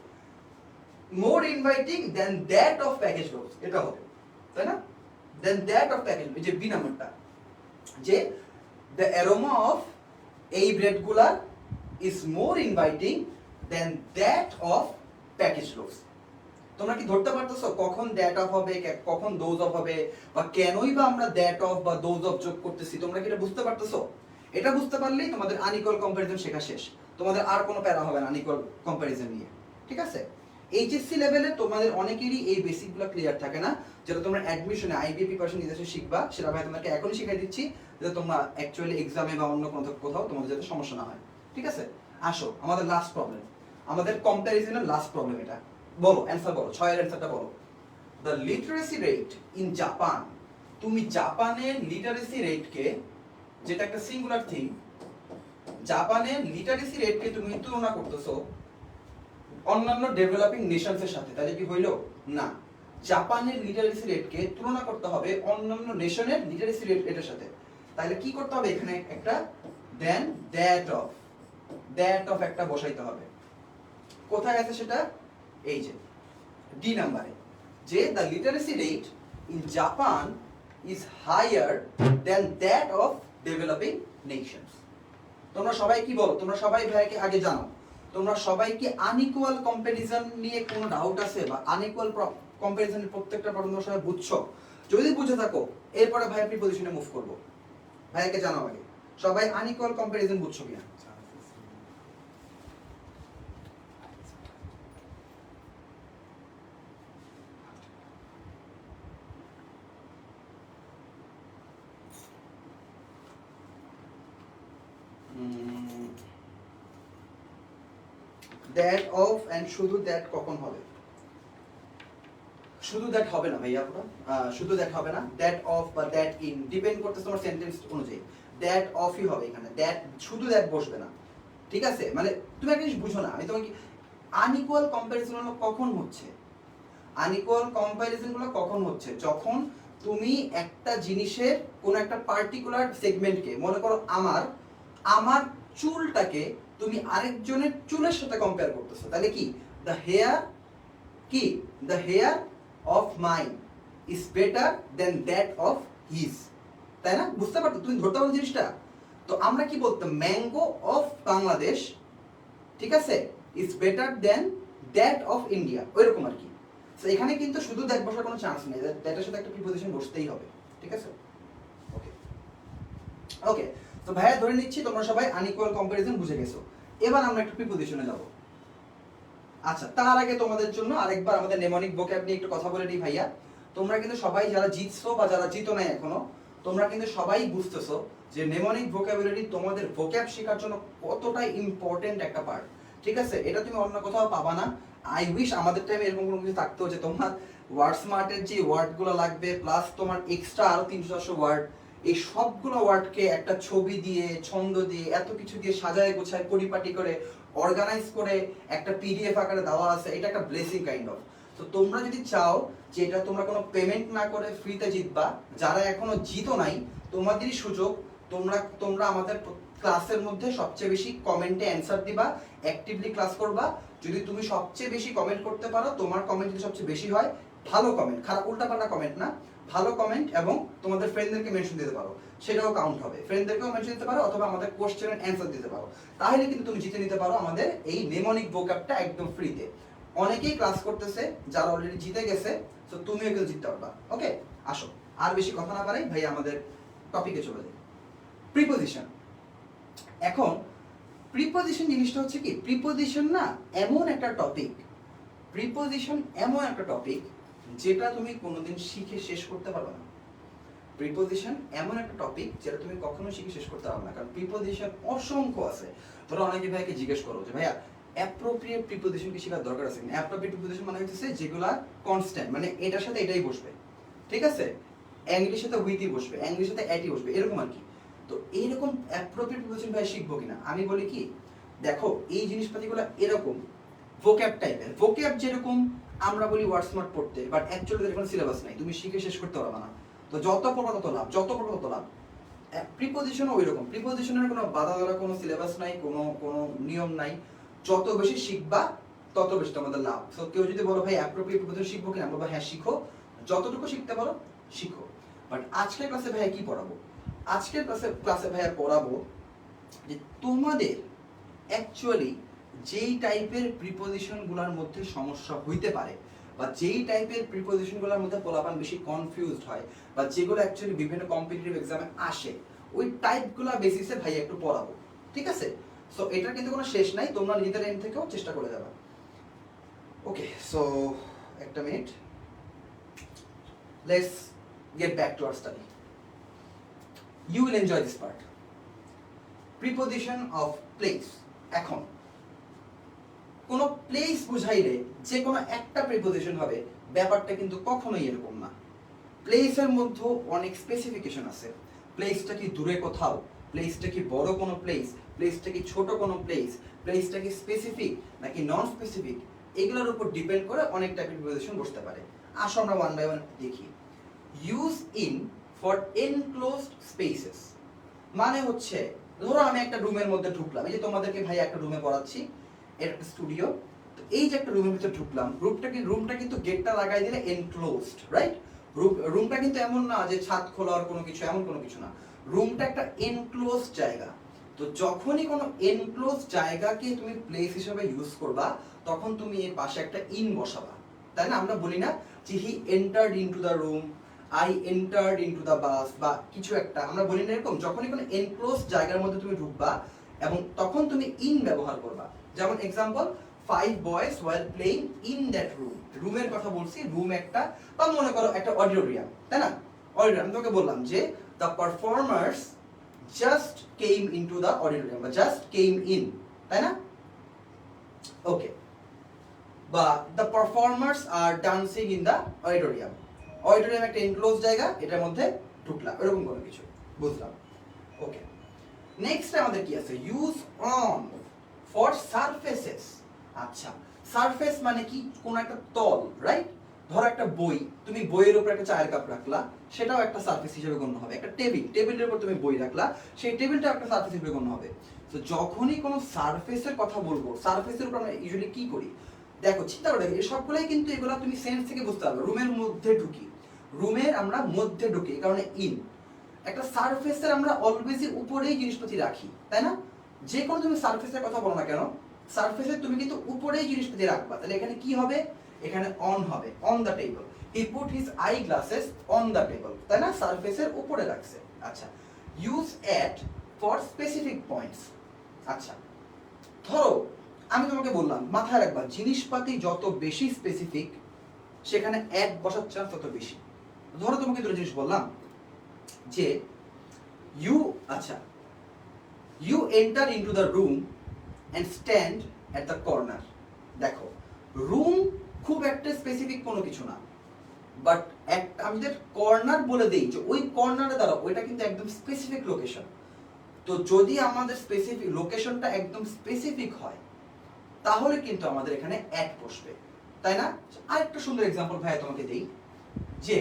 More inviting than that of package loaves, এটা হবে, তাই না? দেন দ্যাট অফ প্যাকেজ, যে বি নাম্বারটা, যে দ্য অ্যারোমা অফ এই ব্রেডগুলা is more inviting than that of package loaves. তোমরা কি ধরতে পারতেছো কখন দ্যাট অফ হবে, কখন দোজ অফ হবে, বা কেনই বা আমরা দ্যাট অফ বা দোজ অফ যোগ করতেছি? তোমরা কি এটা বুঝতে পারতেছো? এটা বুঝতে পারলেই তোমাদের আনইকুয়াল কম্পারিজন শেখা শেষ, তোমাদের আর কোনো প্যারা হবে না আনইকুয়াল কম্পারিজন নিয়ে। ঠিক আছে? এইচএসসি লেভেলে তোমাদের অনেকেরই এই বেসিকগুলো ক্লিয়ার থাকে না, যেটা তোমরা অ্যাডমিশনে আইবিএ প্রিপারেশন নিতে শিখবা, সেটা ভাই তোমাকে এখনই শিখিয়ে দিচ্ছি, যাতে তোমরা অ্যাকচুয়ালি এক্সামে বা অন্য কোথাও তোমাদের যাতে সমস্যা না হয়। ঠিক আছে? আসো আমাদের লাস্ট প্রবলেম, আমাদের কম্প্যারিজনের লাস্ট প্রবলেম এটা। বলো অ্যানসার বলো, 6 এর অ্যানসারটা বলো। The literacy rate in Japan, তুমি জাপানের লিটারেসি রেটকে, যেটা একটা সিঙ্গুলার থিং, জাপানের লিটারেসি রেটকে তুমি তুলনা করতেছো অন্যান্য ডেভেলপিং নেশনসের সাথে, তাহলে কি হইলো? না, জাপানের লিটারেসি রেটকে তুলনা করতে হবে অন্যান্য নেশনের লিটারেসি রেটের সাথে। তাহলে কি করতে হবে? এখানে একটা দেন দ্যাট অফ একটা বসাইতে হবে। কোথায় আছে সেটা? এই যে ডি নাম্বারে, যে the literacy rate in Japan is higher than that of developing nations. তোমরা সবাই কি বলো? তোমরা সবাই ভাইকে আগে জানো, তোমরা সবাই কি আনইকুয়াল কম্পারিজন নিয়ে কোনো ডাউট আছে, বা আনইকুয়াল কম্পারিজনের প্রত্যেকটা প্রবলেম তোমরা সবাই বুঝছো? যদি বুঝে থাকো এরপরে ভাইয়ের প্রিপোজিশনে মুভ করব। ভাইকে জানাও আগে সবাই আনইকুয়াল কম্পারিজন বুঝছো কিনা? দ্যাট অফ এন্ড শুধু দ্যাট কখন হবে? শুধু দ্যাট হবে না ভাইয়া, পুরো শুধু দ্যাট হবে না, দ্যাট অফ বা দ্যাট ইন ডিপেন্ড করতেছে তোমার সেন্টেন্স অনুযায়ী। দ্যাট অফই হবে এখানে, দ্যাট শুধু দ্যাট বসবে না। ঠিক আছে? মানে তুমি একটা জিনিস বুঝো না, আমি তোমাকে আনইকুয়াল কম্প্যারিজন গুলো কখন হচ্ছে? আনইকুয়াল কম্প্যারিজন গুলো কখন হচ্ছে? যখন তুমি একটা জিনিসের কোন একটা পার্টিকুলার সেগমেন্টকে, মনে করো আমার চুলটাকে তুমি আরেকজনের চুলের সাথে কম্পেয়ার করতেছো, তাহলে কি দ্য হেয়ার, কি the hair of mine is better than that of his, তাই না? বুঝতে পারতো? তুমি ধরতে পারো জিনিসটা? তো আমরা কি বলতাম? ম্যাঙ্গো অফ বাংলাদেশ, ঠিক আছে, is better than that of India, ওইরকম আর কি। তো এখানে কিন্তু শুধু দ্যাট বসার কোনো চান্স নেই, দ্যাটের সাথে একটা প্রিপোজিশন বসতেই হবে। ঠিক আছে? ওকে ওকে, তো ভাইয়া ধরে নিচ্ছি তোমরা সবাই আনইকুয়াল কম্পারিজন বুঝে গেছো। এবার আমরা একটু প্রিপোজিশনে যাব। আচ্ছা, তার আগে তোমাদের জন্য আরেকবার আমাদের নেমনিক ভোক্যাব নিয়ে একটু কথা বলে নিই ভাইয়া। তোমরা কিন্তু সবাই যারা জিতছো বা যারা জিতো নাই এখনো, তোমরা কিন্তু সবাই বুঝতেছো যে নেমনিক ভোক্যাবুলারি তোমাদের ভোক্যাব শেখার জন্য কতটা ইম্পর্টেন্ট একটা পার্ট। ঠিক আছে? এটা তুমি অন্য কোথাও পাবা না। আই উইশ আমাদের টাইমে এরকম কোনো কিছু থাকতো যে তোমার ওয়ার্ড স্মার্টের যে ওয়ার্ডগুলো লাগবে প্লাস তোমার এক্সট্রা আরো 300-400 ওয়ার্ড, এই সবগুলো ওয়ার্ডকে একটা ছবি দিয়ে, ছন্দ দিয়ে, এত কিছু দিয়ে সাজায় গোছায় পরিপাটি করে অর্গানাইজ করে একটা পিডিএফ আকারে দেওয়া আছে। এটা একটা ব্লেসিং কাইন্ড অফ। তো তোমরা যদি চাও যে এটা তোমরা কোনো পেমেন্ট না করে ফ্রিতে জিতবা, যারা এখনো জিতো নাই তোমাদেরই সুযোগ, তোমরা আমাদের ক্লাসের মধ্যে সবচেয়ে বেশি কমেন্টে অ্যান্সার দিবা, অ্যাক্টিভলি ক্লাস করবা। যদি তুমি সবচেয়ে বেশি কমেন্ট করতে পারো, তোমার কমেন্ট যদি সবচেয়ে বেশি হয়, ভালো কমেন্ট, খারাপ উল্টাপাল্টা কমেন্ট না, ভালো কমেন্ট, এবং তোমাদের ফ্রেন্ডদেরকে মেনশন দিতে পারো, সেটাও কাউন্ট হবে। ফ্রেন্ডদেরকেও মেনশন দিতে পারো অথবা আমাদের কোশ্চেনের অ্যান্সার দিতে পারো, তাহলে কিন্তু তুমি জিতে নিতে পারো আমাদের এই নেমোনিক ভোকাবটা একদম ফ্রিতে। অনেকেই ক্লাস করতেছে যারা অলরেডি জিতে গেছে, তো তুমিও কিন্তু জিততে পারবা। ওকে, আসো আর বেশি কথা না বাড়াই ভাই, আমাদের টপিকে চলে যাই। প্রিপোজিশন। এখন প্রিপোজিশন জিনিসটা হচ্ছে কি, প্রিপোজিশন না এমন একটা টপিক, প্রিপোজিশন এমন একটা টপিক যেটা তুমি কোনোদিন শিখে শেষ করতে পারবে না। প্রিপোজিশন এমন একটা টপিক যেটা তুমি কখনো শিখে শেষ করতে পারবে না, কারণ প্রিপোজিশন অসংখ্য আছে। ধরো অনেকে ভাইকে জিজ্ঞেস করো যে ভাইয়া অ্যাপ্রোপ্রিয়েট প্রিপোজিশন কি শেখার দরকার আছে? অ্যাপ্রোপ্রিয়েট প্রিপোজিশন মানে হচ্ছে যেগুলা কনস্ট্যান্ট, মানে এটার সাথে এটাই বসবে, ঠিক আছে, ইংলিশের সাথে উইথই বসবে, ইংলিশের সাথে অ্যাটই বসবে, এরকম আর কি। তো এইরকম অ্যাপ্রোপ্রিয়েট প্রিপোজিশন ভাই শিখবো কিনা? আমি বলি কি, দেখো এই জিনিসপাতিগুলো এরকম ভোক্যাব টাইপের, ভোক্যাব যেরকম আমরা বলি ওয়ার্ড স্মার্ট পড়তে, বাট অ্যাকচুয়ালি এর কোনো সিলেবাস নাই, তুমি শিখে শেষ করতে পারবে না। তো যত পড়বা তত লাভ, যত পড়বা তত লাভ। প্রিপোজিশনও ওই রকম, প্রিপোজিশনের কোনো বাধা ধরা কোনো সিলেবাস নাই, কোনো নিয়ম নাই, যত বেশি শিখবা তত বেশি তোমাদের লাভ। তো কেউ যদি বলো ভাই অ্যাপ্রোপ্রিয়েট প্রিপোজিশন শিখবো কিনা, বলবো হ্যাঁ শিখো, যতটুকু শিখতে পারো শিখো। বাট আজকের ক্লাসে ভাইয়া কি পড়াবো? আজকের ক্লাসে ভাইয়া পড়াবো যে তোমাদের অ্যাকচুয়ালি যেই টাইপের প্রিপোজিশনগুলোর মধ্যে সমস্যা হইতে পারে, বা যেই টাইপের প্রিপোজিশনগুলোর মধ্যে পোলাপান বেশি কনফিউজড হয়, বা যেগুলো অ্যাকচুয়ালি বিভিন্ন কম্পিটিটিভ এক্সামে আসে, ওই টাইপগুলো বেসিসে ভাই একটু পড়াবো, ঠিক আছে? সো এটার কিন্তু কোনো শেষ নাই, তোমরা নিজেদের এন্ড থেকেও চেষ্টা করে যাবে। ওকে, সো একটা মিনিট, let's get back to our study. You will enjoy this part. Preposition of place. এখন কোন প্লেস বুঝাইলে যে কোনো একটা প্রিপোজিশন হবে, ব্যাপারটা কিন্তু কখনোই এরকম না। প্লেসের মধ্যে অনেক স্পেসিফিকেশন আছে। প্লেসটা কি দূরে কোথাও, প্লেসটা কি বড় কোনো প্লেস, প্লেসটা কি ছোট কোনো প্লেস, প্লেসটা কি স্পেসিফিক নাকি নন স্পেসিফিক, এগুলোর উপর ডিপেন্ড করে অনেক টাইপের প্রিপোজিশন বসতে পারে। আসো আমরা ওয়ান বাই ওয়ান দেখি। Use in for enclosed spaces মানে হচ্ছে, ধরো আমি একটা রুমের মধ্যে ঢুকলাম, এই যে তোমাদেরকে ভাই একটা রুমে পড়াচ্ছি, একটা স্টুডিও, তো এই যে একটা রুমের ভিতরে ঢুকলাম, রুমটা কিন্তু গেটটা লাগাই দিলে এনক্লোজড, রাইট? রুমটা কিন্তু এমন না যে ছাদ খোলার কোনো কিছু, এমন কোনো কিছু না, রুমটা একটা এনক্লোজড জায়গা। তো যখনই কোনো এনক্লোজড জায়গাকে তুমি প্লেস হিসেবে ইউজ করবা, তখন তুমি এর পাশে একটা ইন বসাবা, তাই না? আমরা বলি না যে he entered into the room, I entered into the bus, বা কিছু একটা আমরা বলি না এরকম? যখনই কোনো এনক্লোজ জায়গার মধ্যে তুমি ঢুকবা এবং তখন তুমি ইন ব্যবহার করবা। যেমন example, 5 boys while playing in that room, রুমের কথা বলছি, রুম একটা, বা মনে করো একটা অডিটোরিয়াম, তাই না? অডিটোরিয়াম, তোমাকে বললাম যে the performers just came into the auditorium, বা জাস্ট কেম ইন, তাই না? ওকে, বা the performers are dancing in the auditorium, auditorium একটা এনক্লোজ জায়গা, এটার মধ্যে ঢুকলাম, এরকম কোনো কিছু, বুঝলাম? ওকে, নেক্সট আমাদের কি আছে? Use on for surfaces. আচ্ছা, সারফেস মানে কি? কোন একটা তল, রাইট? ধরো একটা বই, তুমি বইয়ের উপর একটা চায়ের কাপ রাখলা, সেটাও একটা সারফেস হিসেবে গণ্য হবে। একটা টেবিলের উপর তুমি বই রাখলা, সেই টেবিলটা একটা সারফেস হিসেবে গণ্য হবে। তো যখনই কোনো সারফেসের কথা বলবো, সারফেসের উপর আমরা ইউজুয়ালি কি করি? দেখো, চিন্তা করে দেখো, এই সবগুলাই কিন্তু এগুলো তুমি সেন্স থেকে বুঝতে পারবে। রুমের মধ্যে ঢুকি, রুমের আমরা মধ্যে ঢুকি, এই কারণে ইন। একটা সারফেসের আমরা অলওয়েজই উপরেই জিনিসপাতি রাখি, তাই না? যে কোনো তুমি সারফেসের কথা বলো না কেন, সারফেসে তুমি কিন্তু উপরেই জিনিসপাতি রাখবা, তাহলে এখানে কি হবে? এখানে অন হবে, on the table. He put his eye glasses on the table, তাই না? সারফেসের উপরে রাখছে। আচ্ছা, use at for specific points. আচ্ছা, ধরো আমি তোমাকে বললাম, মাথায় রাখবা, জিনিসপাতি যত বেশি স্পেসিফিক, সেখানে অ্যাট বসার চান্স তত বেশি। ধরো তোমাকে দুটো জিনিস বললাম যে you enter into the room and stand at the corner. দেখো, রুম খুব একটা স্পেসিফিক কোনো কিছু না, বাট আমি যদি কর্নার বলে দিই যে ওই কর্নারে দাঁড়াও, ওইটা কিন্তু একদম স্পেসিফিক লোকেশন। তো যদি আমাদের স্পেসিফিক লোকেশনটা একদম স্পেসিফিক হয়, তাহলে কিন্তু আমাদের এখানে অ্যাট বসবে, তাই না? আরেকটা সুন্দর এক্সাম্পল ভাইয়া তোমাকে দেই, যে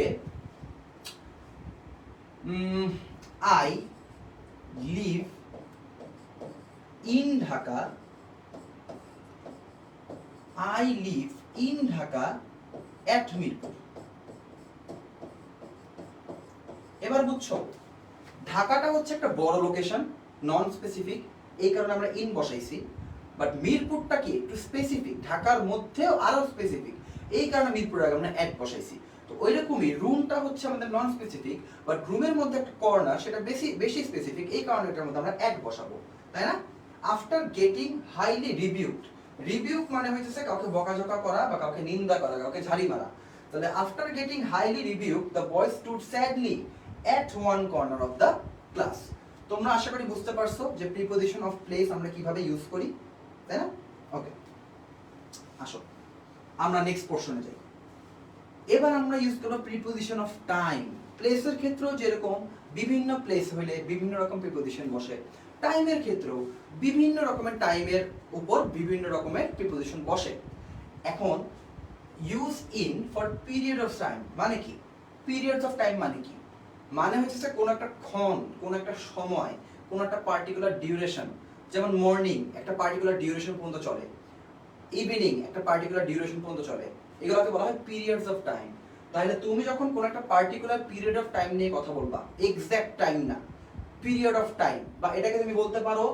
I live in Dhaka, I live in Dhaka at Mirpur. এবার বুঝছো, ঢাকাটা হচ্ছে একটা বড় লোকেশন, নন স্পেসিফিক, এই কারণে আমরা ইন বসাইছি। বাট মিরপুরটা কি একটু স্পেসিফিক, ঢাকার মধ্যেও আরো স্পেসিফিক, এই কারণে মিরপুরের আগে আমরা অ্যাট বসাইছি। তো ওইরকমই রুমটা হচ্ছে আমাদের নন স্পেসিফিক, বাট রুমের মধ্যে একটা কর্নার সেটা বেশি স্পেসিফিক, এই কারণে এটার মধ্যে আমরা অ্যাট বসাবো, তাই না? After getting highly reviewed, reviewed মানে হচ্ছে কাউকে বকাঝকা করা বা কাউকে নিন্দা করা, কাউকে ঝাড়ি মারা। তাহলে after getting highly reviewed the boy stood sadly at one corner of the class। তোমরা আশা করি বুঝতে পারছো যে প্রিপজিশন অফ প্লেস আমরা কিভাবে ইউজ করি, তাই না? ওকে, আসো আমরা নেক্সট পোরশনে যাই। এবার আমরা ইউজ করব প্রিপজিশন অফ টাইম। প্লেসের ক্ষেত্রেও যেরকম বিভিন্ন প্লেস হইলে বিভিন্ন রকম প্রিপজিশন বসে, টাইমের ক্ষেত্রেও বিভিন্ন রকমের টাইমের উপর বিভিন্ন রকমের প্রিপজিশন বসে। এখন use in for period of time মানে কি? পিরিয়ডস অফ টাইম মানে কি? মানে হচ্ছে কোন একটা ক্ষণ, কোন একটা সময়, কোন একটা পার্টিকুলার ডিউরেশন, যেমন মর্নিং একটা পার্টিকুলার ডিউরেশন পর্যন্ত চলে, ইভিনিং একটা পার্টিকুলার ডিউরেশন পর্যন্ত চলে, এগুলোকে বলা হয় পিরিয়ডস অফ টাইম। তাহলে তুমি যখন কোন একটা পার্টিকুলার পিরিয়ড অফ টাইম নিয়ে কথা বলবা, এক্সাক্ট টাইম না, পিরিয়ড অফ টাইম, বা এটাকে তুমি বলতে পারো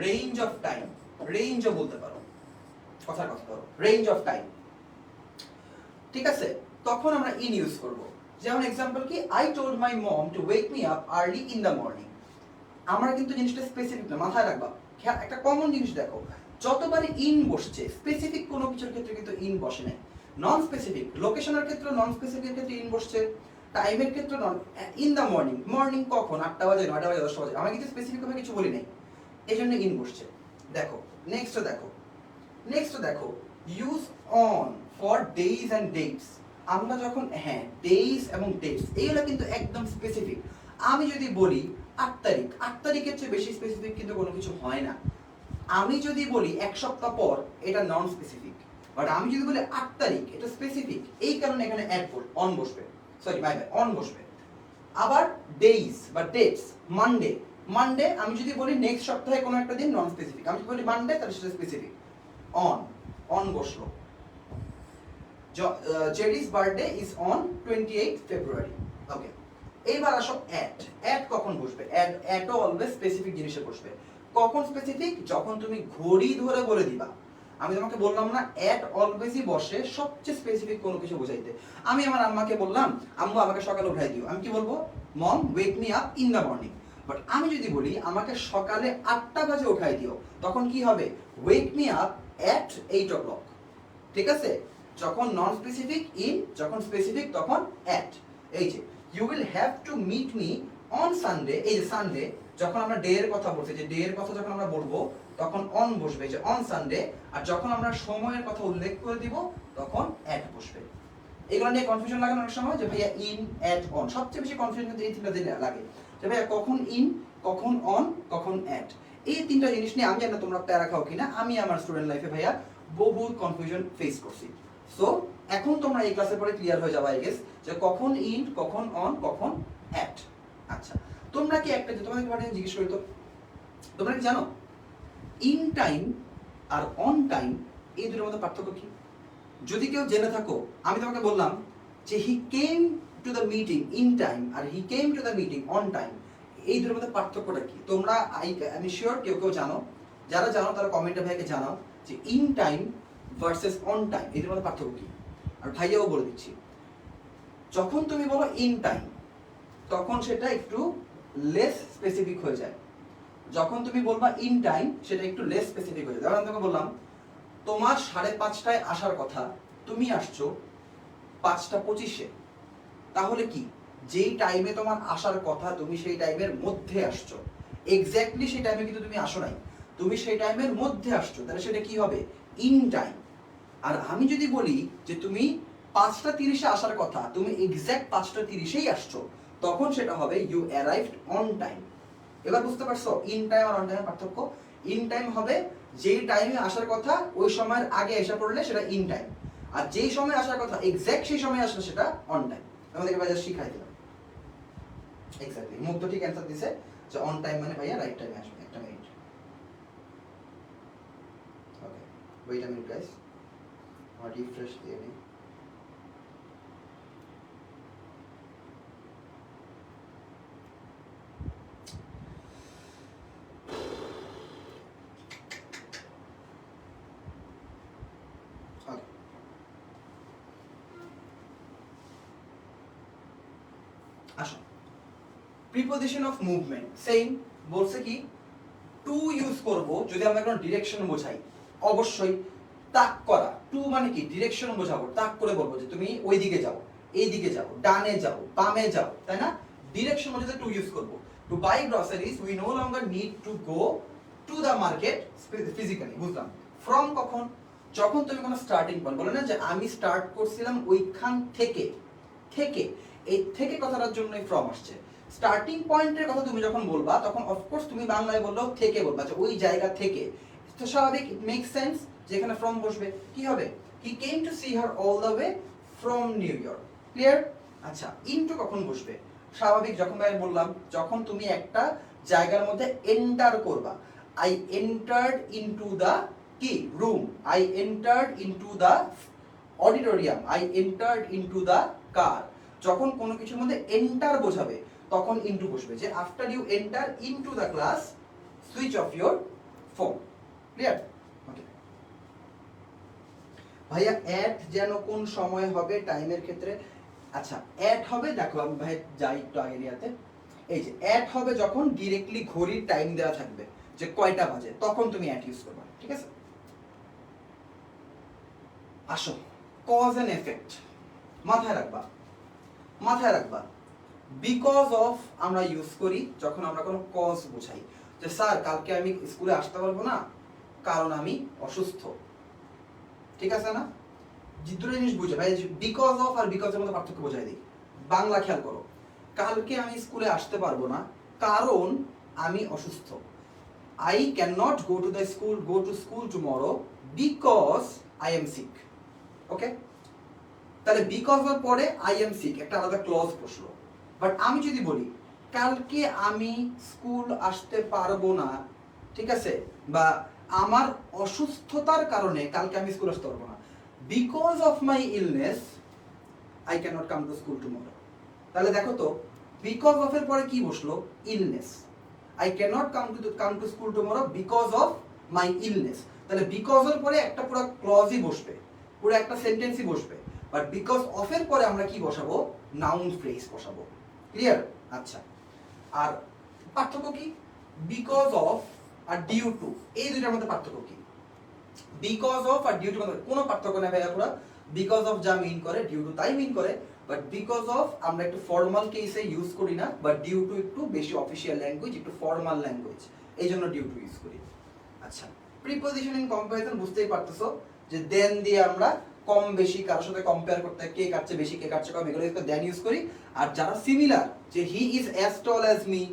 রেঞ্জ অফ টাইম, রেঞ্জও বলতে পারো, কথার কথা ধরো রেঞ্জ অফ টাইম, ঠিক আছে? তখন আমরা ইন ইউজ করব। যেমন এক্সাম্পল কি, I told my mom to wake me up early in the morning. আমরা কিন্তু জিনিসটা স্পেসিফিক না, মাথায় রাখবা। একটা কমন জিনিস দেখো, যতবারই ইন বসছে স্পেসিফিক কোনো কিছুর ক্ষেত্রে কিন্তু ইন বসে নাই। নন স্পেসিফিক, লোকেশনের ক্ষেত্রে নন স্পেসিফিক ক্ষেত্রে ইন বসছে, টাইমের ক্ষেত্রে নন, ইন দ্য মর্নিং, মর্নিং কখন, 8টা বাজে, 9টা বাজে, 10টা বাজে, আমি কিন্তু স্পেসিফিক ভাবে কিছু বলি নাই, এই জন্য ইন বসছে। দেখো নেক্সট দেখো use on for days and dates. আমরা যখন ডেইজ এবং ডেটস এইগুলো কিন্তু একদম স্পেসিফিক। আমি যদি বলি 8 তারিখ, 8 তারিখের চেয়ে বেশি স্পেসিফিক কিন্তু কোনো কিছু হয় না। আমি যদি বলি 1 সপ্তাহ পর, এটা নন স্পেসিফিক। বাট আমি যদি বলি 8 তারিখ, এটা স্পেসিফিক, এই কারণে এখানে অন বসবে, অন বসবে। আবার ডেইজ বা ডেটস, মানডে আমি যদি বলি নেক্সট সপ্তাহে কোনো একটা দিন, নন স্পেসিফিক। আমি যদি বলি মানডে, তাহলে সেটা স্পেসিফিক, অন বসলো। জেডি's বার্থডে ইজ অন 28 ফেব্রুয়ারি। ওকে, এইবার আসো অ্যাট কখন বসবে? অ্যাটও অলওয়েজ স্পেসিফিক জিনিসে বসবে। কখন স্পেসিফিক? যখন তুমি ঘড়ি ধরে বলে দিবা। আমি তোমাকে বললাম না, অ্যাট অলওয়েজই বসে সবচেয়ে স্পেসিফিক কোনো কিছু বোঝাইতে। আমি আমার আম্মাকে বললাম, আম্মু আমাকে সকালে উঠাই দিও, আমি কি বলবো? Mom wake me up in the morning. But আমি যদি বলি আমাকে সকালে 8টা বাজে উঠাই দিও, তখন কি হবে? Wake me up at 8 o'clock। ঠিক আছে? যখন নন স্পেসিফিক ইন, যখন স্পেসিফিক তখন অ্যাট। এই যে you will have to meet me on Sunday, এই যে সানডে, যখন আমরা ডে এর কথা বলছি, যে ডে এর কথা যখন আমরা বলবো তখন অন বসবে, যে অন সানডে। আর যখন আমরা সময়ের কথা উল্লেখ করে দিব তখন অ্যাট বসবে। এগুলো নিয়ে কনফিউশন লাগে অনেক সময়, যে ভাইয়া ইন, অ্যাট, অন। সবচেয়ে বেশি কনফিউশন কিন্তু এই তিনটা দিনে লাগে, যে ভাইয়া কখন ইন, কখন অন, কখন অ্যাট। এই তিনটা জিনিস নিয়ে আমি জানি না তোমরা প্যারা খাও কিনা, আমি আমার স্টুডেন্ট লাইফে ভাইয়া বহুত কনফিউশন ফেস করছি। সো এখন তোমরা এই ক্লাসের পরে ক্লিয়ার হয়ে যাবে আই গেস, যে কখন ইন, কখন অন, কখন অ্যাট। আচ্ছা, তোমরা কি একটা, তোমাদেরকে একটা জিজ্ঞেস করি তো, তোমরা কি জানো ইন টাইম আর অন টাইম এই দুটোর মধ্যে পার্থক্য কি? যদি কেউ জেনে থাকো, আমি তোমাকে বললাম যে he came to the meeting in time আর he came to the meeting on time, এই দুটোর মধ্যে পার্থক্যটা কি? তোমরা আমি শিওর কেউ জানো। যারা জানো তারা কমেন্টে ভাইকে জানাও যে in time versus on time এদের মধ্যে পার্থক্য কি। আর ভাইয়াও বলে দিচ্ছি, যখন তুমি বলো ইন টাইম তখন সেটা একটু লেস স্পেসিফিক হয়ে যায়। যখন তুমি বলবা ইন টাইম সেটা একটু লেস স্পেসিফিক হয়ে যায়। যেমন আমি তোমাকে বললাম তোমার 5:30টায় আসার কথা, তুমি আসছো 5:25-এ, তাহলে কি যেই টাইমে তোমার আসার কথা তুমি সেই টাইমের মধ্যে আসছো, এক্স্যাক্টলি সেই টাইমে কিন্তু তুমি আসো নাই, তুমি সেই টাইমের মধ্যে আসছো, তাহলে সেটা কি হবে? In time. আর আমি যদি বলি যে তুমি 5:30-এ আসার কথা, তুমি এক্স্যাক্ট 5:30-এই আসছো, তখন সেটা হবে ইউ অ্যারাইভড অন টাইম। এবার বুঝতে পারছো ইন টাইম আর অন টাইমের পার্থক্য? ইন টাইম হবে যেই টাইমে আসার কথা ওই সময়ের আগে এসে পড়লে সেটা ইন টাইম। আর যেই সময় আসার কথা এক্স্যাক্ট সেই সময় আসলে সেটা অন টাইম। আমাদেরকে ভাইয়া শিখাই দিলাম এক্স্যাক্টলি। মুগ্ধ ঠিক অ্যান্সার দিছে যে অন টাইম মানে ভাইয়া রাইট টাইমে আসবে। একটা মিনিট, okay wait a minute guys, আমার রিফ্রেশ দিয়ে নিই। আসো প্রিপোজিশন অফ মুভমেন্ট সেম বলছে কি টু ইউজ করব যদি আমরা কোনো ডিরেকশন বোঝাই, অবশ্যই তাক করা। টু মানে কি ডিরেকশন বোঝাবো, তাক করে বলবো যে তুমি ওই দিকে যাও, এই দিকে যাও, ডানে যাও, বামে যাও, তাই না? ডিরেকশন বোঝাতে টু ইউজ করব। To buy groceries we no longer need to go to the market physically, বুঝলাম। ফ্রম কখন? যখন তুমি কোনো স্টার্টিং পয়েন্ট বলে না যে আমি স্টার্ট করছিলাম ওইখান থেকে, থেকে এই থেকে কথাটার জন্যই ফ্রম আসছে। স্টার্টিং পয়েন্টের কথা তুমি যখন বলবা তখন অফকোর্স তুমি বাংলায় বললেও থেকে বলবা, যে ওই জায়গা থেকে। তো স্বাভাবিক, ইট মেক সেন্স যেখানে ফ্রম বসবে কি হবে? He came to see her all the way from New York. Clear? আচ্ছা, ইনটু কখন বসবে? স্বাভাবিক, যখন ভাই বললাম যখন তুমি একটা জায়গার মধ্যে এন্টার করবা। আই এন্টার্ড ইনটু দ্য কি room, I entered into the auditorium, I entered into the car. যখন কোনো কিছুর মধ্যে এন্টার বোঝাবে তখন ইনটু বসবে, যে after you enter into the class switch off your phone. Clear? Okay ভাইয়া অ্যাট যেন কোন সময় হবে টাইমের ক্ষেত্রে? আচ্ছা অ্যাট হবে, দেখো আমি ভাই যাই একটু আগের ইয়াতে, এই যে অ্যাট হবে যখন ডিরেক্টলি ঘড়ির টাইম দেওয়া থাকবে যে কয়টা বাজে, তখন তুমি অ্যাট ইউজ করবে, ঠিক আছে? আসো কজ এন্ড এফেক্ট মাথায় রাখবা, মাথায় রাখবা। বিকজ অফ আমরা ইউজ করি যখন আমরা কোনো কজ বোঝাই, যে স্যার কালকে আমি স্কুলে আসতে পারবো না কারণ আমি অসুস্থ, ঠিক আছে না? দুটো জিনিস বুঝে ভাই, বিকজ অফ আর বিকজের মধ্যে পার্থক্য বোঝাই দিই। বাংলা খেয়াল করো, কালকে আমি স্কুলে আসতে পারবো না কারণ আমি অসুস্থ। I can not go to the school, go to school tomorrow because I am sick. Okay, তাহলে বিকজ এর পরে আই এম সিক একটা আলাদা ক্লজ বসলো। বাট আমি যদি বলি কালকে আমি স্কুল আসতে পারবো না, ঠিক আছে, বা আমার অসুস্থতার কারণে কালকে আমি স্কুল আসতে পারবো না, because of my illness I can not come to school tomorrow. তাহলে দেখো তো বিকজ অফ এর পরে কি বসলো? Illness. I can not come to school tomorrow because of my illness. তাহলে বিকজ এর পরে একটা পুরো ক্লজই বসবে, পুরো একটা সেন্টেন্সই বসবে। বাট বিকজ অফ এর পরে আমরা কি বসাবো? নাউন ফ্রেজ বসাবো। ক্লিয়ার? আচ্ছা, আর পার্থক্য কি? বিকজ অফ আর ডিউ টু, এই দুইটার মধ্যে পার্থক্য কি? বিকজ অফ আর ডিউ টু মধ্যে কোনো পার্থক্য নেই ভাইয়া। পুরো বিকজ অফ যা মিন করে ডিউ টু তাই মিন করে। বাট বিকজ অফ আমরা একটু ফর্মাল কেসে ইউজ করি না, বাট ডিউ টু একটু বেশি অফিসিয়াল ল্যাঙ্গুয়েজ, একটু ফর্মাল ল্যাঙ্গুয়েজ, এই জন্য ডিউ টু ইউজ করি। আচ্ছা, প্রিপোজিশন ইন কম্পারিজন বুঝতেই পারতেছো যে দেন দিয়ে আমরা কম বেশি কারোর সাথে কম্পেয়ার করতে, কে কাটছে বেশি কে কাটছে কম, এগুলো দেন ইউজ করি। আর যারা সিমিলার, যে he is as tall as me,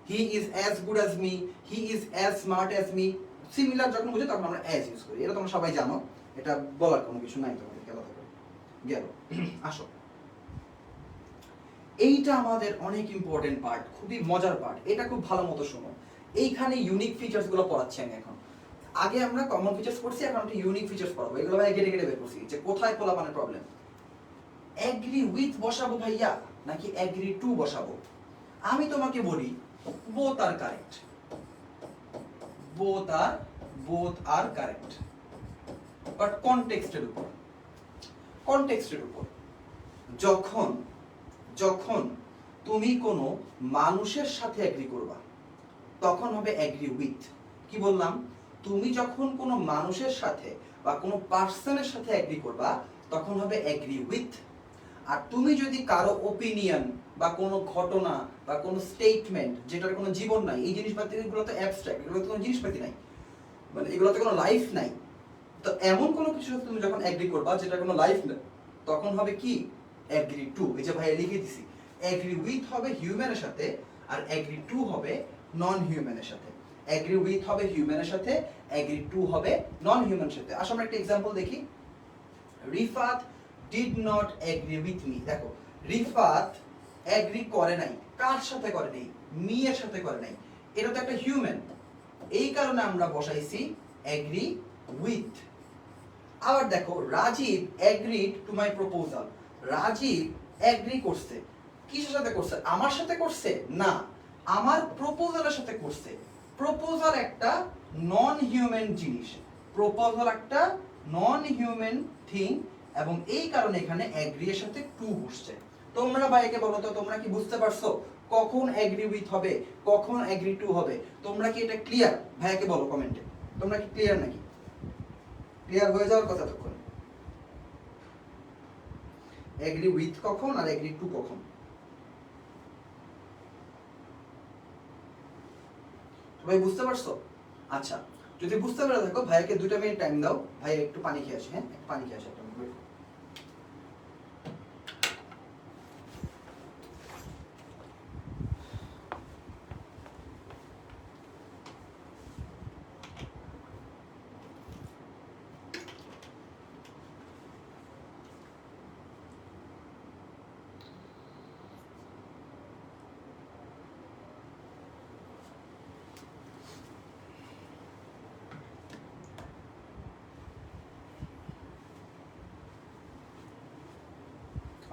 he is as good as me, he is as smart as me, similar যখন বুঝি তখন আমরা অ্যাজ ইউজ করি। এটা তোমরা সবাই জানো, এটা বলার কোনো কিছু নাই তোমাদের আলাদা করে। গেল। আসো, এইটা আমাদের অনেক ইম্পর্টেন্ট পার্ট, খুবই মজার পার্ট, এটা খুব ভালো মতো শোনো। এইখানে ইউনিক ফিচার্স গুলো পড়াচ্ছি আমি এখন। আগে আমরা কমন ফিচার্স পড়ছি, এখন একটা ইউনিক ফিচার্স পড়াবো। এগুলো ভাই গেটে গেটে বের করছি যে কোথায় পোলাপানের প্রবলেম। অ্যাগ্রি উইথ বসাবো ভাইয়া নাকি অ্যাগ্রি টু বসাবো? আমি তোমাকে বলি both R correct, both R correct, but কনটেক্সটের উপর, কনটেক্সটের উপর। যখন যখন তুমি কোনো মানুষের সাথে এগ্রি করবা তখন হবে এগ্রি উইথ। কি বললাম? তুমি যখন কোনো মানুষের সাথে বা কোনো পার্সনের সাথে এগ্রি করবা তখন হবে এগ্রি উইথ। আর তুমি যদি কারো ওপিনিয়ন বা কোনো ঘটনা বা কোনো স্টেটমেন্ট যেটার কোনো জীবন নাই, এই জিনিসপাতিগুলো তো অ্যাবস্ট্রাক্ট, এগুলো তো কোনো জিনিসপাতি নাই, মানে এগুলোতে কোনো লাইফ নাই, তো এমন কোনো কিছু তুমি যখন এগ্রি করবা যেটা কোনো লাইফ নেই তখন হবে কি? Agree to. এই যে ভাই লিখে দিছি, এগ্রি উইথ হবে হিউম্যানের সাথে আর এগ্রি টু হবে নন হিউম্যানের সাথে। এগ্রি উইথ হবে হিউম্যানের সাথে, এগ্রি টু হবে নন হিউম্যানের সাথে। আসলে আমরা একটা এক্সাম্পল দেখি, Rifat did not agree with me. দেখো রিফাত এগ্রি করে নাই, কার সাথে করে নাই? মি এর সাথে করে নাই। এটা তো একটা হিউম্যান, এই কারণে আমরা বসাইছি এগ্রি উইথ। আবার দেখো Rajiv agreed to my proposal. Rajiv agree করছে, কিসের সাথে করছে? আমার সাথে করছে না, আমার প্রপোজালের সাথে করছে। প্রপোজাল একটা নন হিউম্যান জিনিস, প্রপোজাল একটা নন হিউম্যান থিং, এবং এই কারণে এখানে এগ্রি এর সাথে টু বসছে। তোমরা ভাইকে বলো তো, তোমরা কি বুঝতে পারছো কখন এগ্রি উইথ হবে, কখন এগ্রি টু হবে? তোমরা কি এটা ক্লিয়ার? ভাইকে বলো কমেন্টে, তোমরা কি ক্লিয়ার নাকি? ক্লিয়ার হয়ে যাওয়ার কথা তখন। এগ্রি উইথ কখন আর এগ্রি টু কখন? ভাই বুঝতে পারছো? আচ্ছা, যদি বুঝতে পারো দেখো ভাইকে 2 মিনিট টাইম দাও, ভাই একটু পানি খেয়ে আসে। হ্যাঁ, একটু পানি খেয়ে আসে, একটা minute.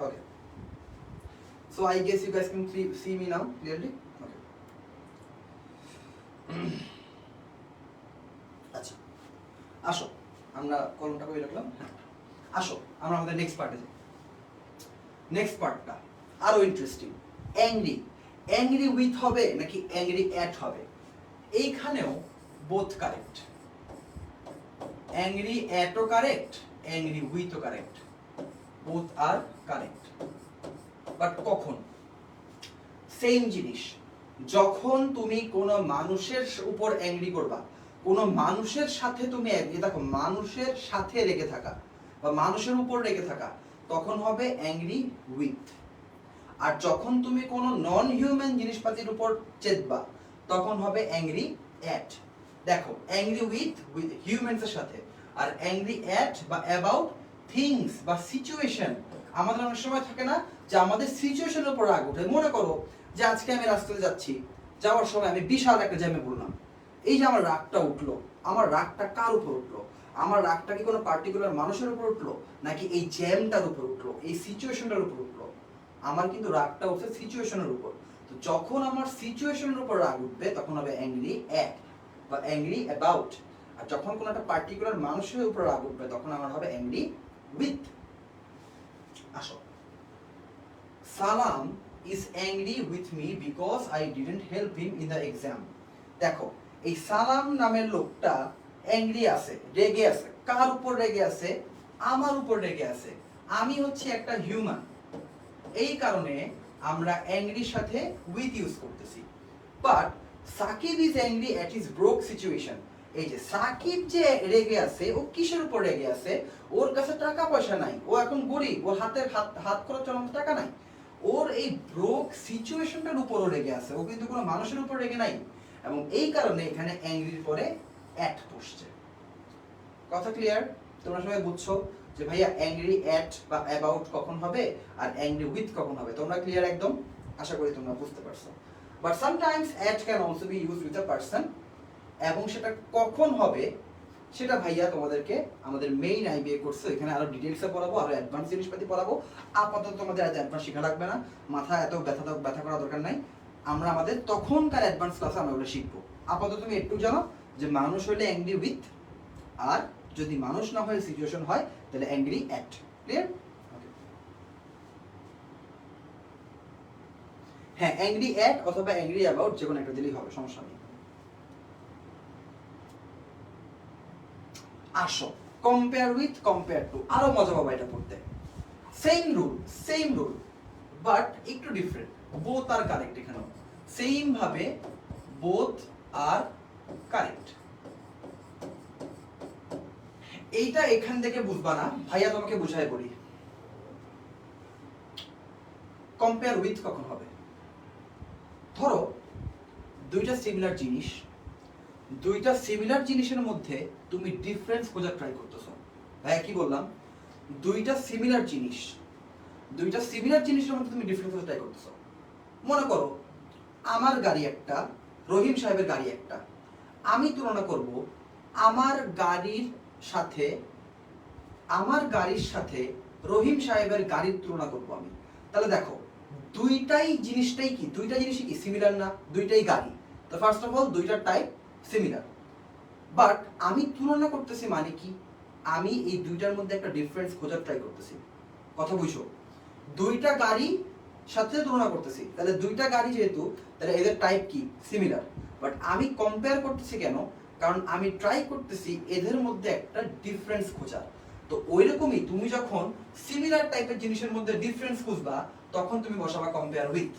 Okay. So I guess you guys can see me now clearly. Okay. আচ্ছা, আসো আমরা কলমটা কই রাখলাম? হ্যাঁ, আসো আমরা আমাদের নেক্সট পার্টে যাই। নেক্সট পার্টটা আরো ইন্টারেস্টিং। অ্যাংরি, অ্যাংরি উইথ হবে নাকি অ্যাংরি অ্যাট হবে? এইখানেও বোথ কারেক্ট। অ্যাংরি অ্যাটও কারেক্ট, অ্যাংরি উইথও correct, both R correct. But কখন? সেম জিনিস, যখন তুমি কোনো মানুষের উপর অ্যাংরি করবা, কোনো মানুষের সাথে তুমি দেখো মানুষের সাথে রেগে থাকা বা মানুষের উপর রেগে থাকা, তখন হবে অ্যাংরি উইথ। আর যখন তুমি কোনো নন হিউম্যান জিনিসপাতির উপর চেতবা, তখন হবে অ্যাংরি অ্যাট। দেখো অ্যাংরি উইথ হিউম্যানস এর সাথে, আর অ্যাংরি অ্যাট বা অ্যাবাউট থিংস বা সিচুয়েশন। আমাদের অনেক সময় থাকে না যে আমাদের সিচুয়েশনের উপর রাগ ওঠে। মনে করো যে আজকে আমি রাস্তাতে যাচ্ছি, যাওয়ার সময় আমি বিশাল একটা জ্যামে পড়লাম। এই যে আমার রাগটা উঠলো, আমার রাগটা কার উপর উঠলো? আমার রাগটা কি কোনো পার্টিকুলার মানুষের উপর উঠলো, নাকি এই জ্যামটার উপর উঠলো, এই সিচুয়েশনটার উপর উঠলো? আমার কিন্তু রাগটা উঠছে সিচুয়েশনের উপর। তো যখন আমার সিচুয়েশনের উপর রাগ উঠবে, তখন হবে অ্যাংরি অ্যাট বা অ্যাংরি অ্যাবাউট। আর যখন কোনো একটা পার্টিকুলার মানুষের উপর রাগ উঠবে, তখন আমার হবে অ্যাংরি উইথ। আসো, সালাম is angry with me because I didn't help him in the exam. দেখো এই সালাম নামের লোকটা অ্যাংরি আছে, রেগে আছে। কার উপর রেগে আছে? আমার উপর রেগে আছে। আমি হচ্ছে একটা হিউম্যান, এই কারণে আমরা অ্যাংরির সাথে উইথ ইউজ করতেছি। But Shakib is angry at his broke situation. এই যে সাকিব যে রেগে আছে, ও কিসের উপর রেগে আছে? ওর কাছে টাকা পয়সা নাই, ও এখন গরিব, ওর হাত খরচ চালানোর টাকা নাই। ওর এই ব্রোক সিচুয়েশনটার উপরও রেগে আছে, ও কিন্তু কোনো মানুষের উপর রেগে নাই। এবং এই কারণে এখানে অ্যাংরির পরে অ্যাট বসছে। কথা ক্লিয়ার? তোমরা সবাই বুঝছো যে ভাইয়া অ্যাংরি অ্যাট বা অ্যাবাউট কখন হবে আর অ্যাংরি উইথ কখন হবে? তোমরা ক্লিয়ার একদম? আশা করি তোমরা বুঝতে পারছো। But sometimes at can also be used with a person, এবং সেটা কখন হবে সেটা ভাইয়া তোমাদেরকে আমাদের মেইন আইবিএ কোর্সে এখানে আরো ডিটেইলসে পড়াবো, আরো অ্যাডভান্স জিনিসপাতি পড়াবো। আপাতত তোমাদের এত অ্যাডভান্স শেখা লাগবে না, মাথা এত ব্যথা করা দরকার নাই। আমরা আমাদের তখনকার অ্যাডভান্স ক্লাসে আমরা ওগুলো শিখবো। আপাতত তুমি একটু জানো যে মানুষ হলে অ্যাংরি উইথ, আর যদি মানুষ না হয় সিচুয়েশন হয় তাহলে অ্যাংরি অ্যাট। ক্লিয়ার? হ্যাঁ, অ্যাংরি অ্যাট অথবা অ্যাংরি অ্যাবাউট যে কোনো একটা দিলেই হবে, সমস্যা নেই। আসো, কম্পেয়ার উইথ, কম্পেয়ার টু, আরো মজা পাবা এটা পড়তে। সেম রুল বাট একটু ডিফারেন্ট। বোথ আর কারেক্ট, এখানে সেম ভাবে বোথ আর কারেক্ট। এইটা এখান থেকে বুঝবা না, ভাইয়া তোমাকে বুঝাই বলি। কম্পেয়ার উইথ কখন হবে? ধরো দুইটা সিমিলার জিনিসের মধ্যে তুমি ডিফারেন্স খোঁজার ট্রাই করতেছো। ভাইয়া কি বললাম? দুইটা সিমিলার জিনিসের মধ্যে তুমি ডিফারেন্স ট্রাই করতেছো। মনে করো আমার গাড়ি একটা, রহিম সাহেবের গাড়ি একটা, আমি তুলনা করব আমার গাড়ির সাথে রহিম সাহেবের গাড়ির তুলনা করব আমি। তাহলে দেখো দুইটা জিনিসই কি সিমিলার না? দুইটাই গাড়ি। তো ফার্স্ট অফ অল দুইটা টাইপ সিমিলার, বাট আমি তুলনা করতেছি মানে কি, আমি এই দুইটার মধ্যে একটা ডিফারেন্স খোঁজার ট্রাই করতেছি। কথা বুঝছো? দুইটা গাড়ি সাথে তুলনা করতেছি, তাহলে দুইটা গাড়ি যেহেতু, তাহলে এদের টাইপ কি সিমিলার, বাট আমি কম্পেয়ার করতেছি কেন? কারণ আমি ট্রাই করতেছি এদের মধ্যে একটা ডিফারেন্স খোঁজার। তো ওইরকমই তুমি যখন সিমিলার টাইপের জিনিসের মধ্যে ডিফারেন্স খুঁজবা তখন তুমি বসাবা কম্পেয়ার উইথ,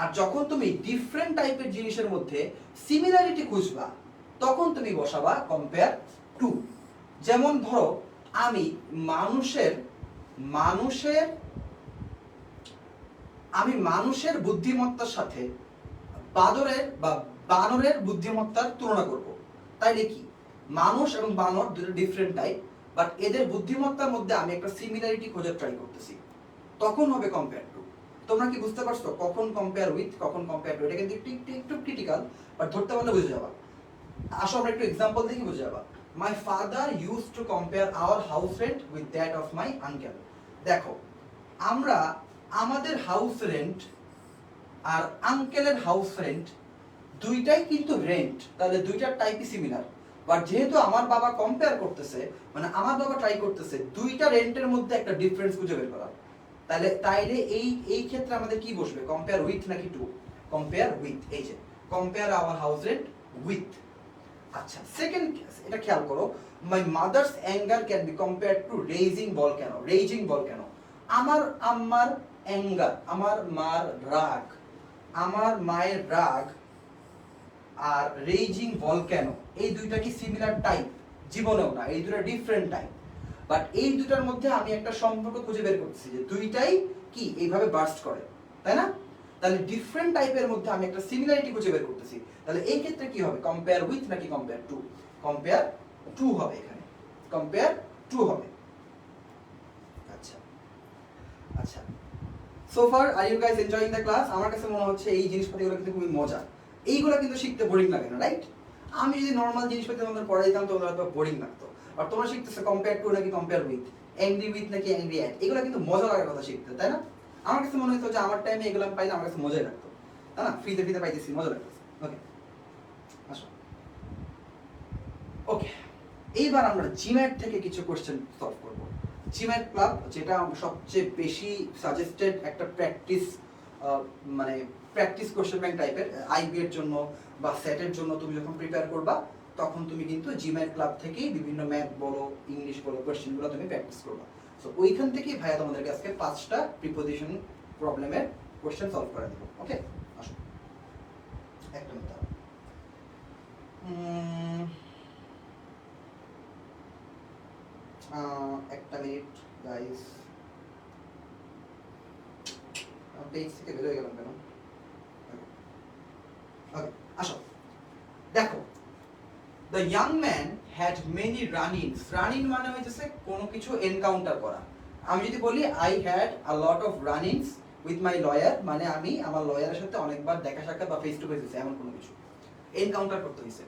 আর যখন তুমি ডিফারেন্ট টাইপের জিনিসের মধ্যে সিমিলারিটি খুঁজবা তখন তুমি বসাবা কম্পেয়ার টু। যেমন ধরো আমি মানুষের বুদ্ধিমত্তার সাথে বানরের বুদ্ধিমত্তার তুলনা করব। তাইলে কি মানুষ এবং বানর দুটো ডিফারেন্ট টাইপ, বাট এদের বুদ্ধিমত্তার মধ্যে আমি একটা সিমিলারিটি খোঁজার ট্রাই করতেছি, তখন হবে কম্পেয়ার টু। তোমরা কি বুঝতে পারছো কখন কম্পেয়ার উইথ, কখন কম্পেয়ার টু? এটা কিন্তু একটু ক্রিটিক্যাল, বাট ধরতে পারলে বুঝে যাবা। আসো আমরা একটু এক্সাম্পল দেখি বুঝে যাবা। My father used to compare our house rent with that of my uncle. দেখো আমরা আমাদের হাউস রেন্ট আর আঙ্কেলের হাউস রেন্ট দুইটাই কিন্তু রেন্ট, তাহলে দুইটার টাইপই সিমিলার। বাট যেহেতু আমার বাবা কম্পেয়ার করতেছে, মানে আমার বাবা ট্রাই করতেছে দুইটা রেন্টের মধ্যে একটা ডিফারেন্স খুঁজে বের করার, তাইলে এই ক্ষেত্রে আমাদের কি বসবে, কম্পেয়ার উইথ নাকি টু? Compare with. এই যে compare our house rent with. আচ্ছা সেকেন্ড, এটা খেয়াল করো, my mother's anger can be compared two raising volcano. আমার আম্মার অ্যাঙ্গার, আমার মায়ের রাগ আর রেজিং ভলক্যানো, এই দুইটা কি সিমিলার টাইপ? জীবনেও না, এই দুটো ডিফারেন্ট টাইপ। বাট এই দুটার মধ্যে আমি একটা সম্পর্ক খুঁজে বের করতেছি যে দুইটাই কি এইভাবে বার্স্ট করে, তাই না? তাহলে ডিফারেন্ট টাইপের মধ্যে আমি একটা সিমিলারিটি খুঁজে বের করতেছি। তাহলে এই ক্ষেত্রে কি হবে, কম্পেয়ার উইথ নাকি কম্পেয়ার টু? কম্পেয়ার টু হবে, এখানে কম্পেয়ার টু হবে। আচ্ছা so far are you guys enjoying the class? আমার কাছে মনে হচ্ছে এই জিনিসপাতিগুলো কিন্তু খুবই মজা, এইগুলো কিন্তু শিখতে বোরিং লাগে না, রাইট? আমি যদি নর্মাল জিনিসপাতি তোমাদের পড়াই দিতাম তোমরা হয়তো বোরিং লাগতো, আর তোমরা শিখতেছো কম্পেয়ার টু নাকি কম্পেয়ার উইথ, অ্যাংরি উইথ নাকি অ্যাংরি অ্যাট, এগুলো কিন্তু মজা লাগার কথা শিখতে, তাই না? আমার কাছে মনে হতো যে আমার টাইমে এগুলো আমি পাইলে আমার কাছে মজাই লাগতো, তাই না? ফ্রিতে পাইতেছি, মজা লাগতেছে। ওকে আসো, ওকে এইবার আমরা জিম্যাট থেকে কিছু কোশ্চেন সলভ করব। জিম্যাট ক্লাব যেটা সবচেয়ে বেশি সাজেস্টেড একটা প্র্যাকটিস কোশ্চেন ব্যাংক টাইপের, আইবি এর জন্য বা সেটের জন্য তুমি যখন প্রিপেয়ার করবা তখন তুমি কিন্তু জিম্যাট ক্লাব থেকেই বিভিন্ন ম্যাথ বলো, ইংলিশ বলো, কোশ্চেনগুলো তুমি প্র্যাকটিস করবা। সো ওইখান থেকেই ভাইয়া তোমাদেরকে আজকে 5টা প্রিপোজিশন প্রবলেমের কোশ্চেন সলভ করে দেবো। ওকে আসো, একটা মিনিট একটা মিনিট গাইস, পেজ থেকে বের হয়ে গেলাম কেন? ওকে আসো, দেখো the young man had many run-ins. Run-in মানে হচ্ছে কোনো কিছু এনকাউন্টার করা। আমি যদি বলি I had a lot of run-ins with my lawyer, মানে আমি আমার লয়ারের সাথে অনেকবার দেখা সাক্ষাৎ বা ফেস টু ফেস হয়েছে, এমন কোনো কিছু এনকাউন্টার করতে হয়েছে।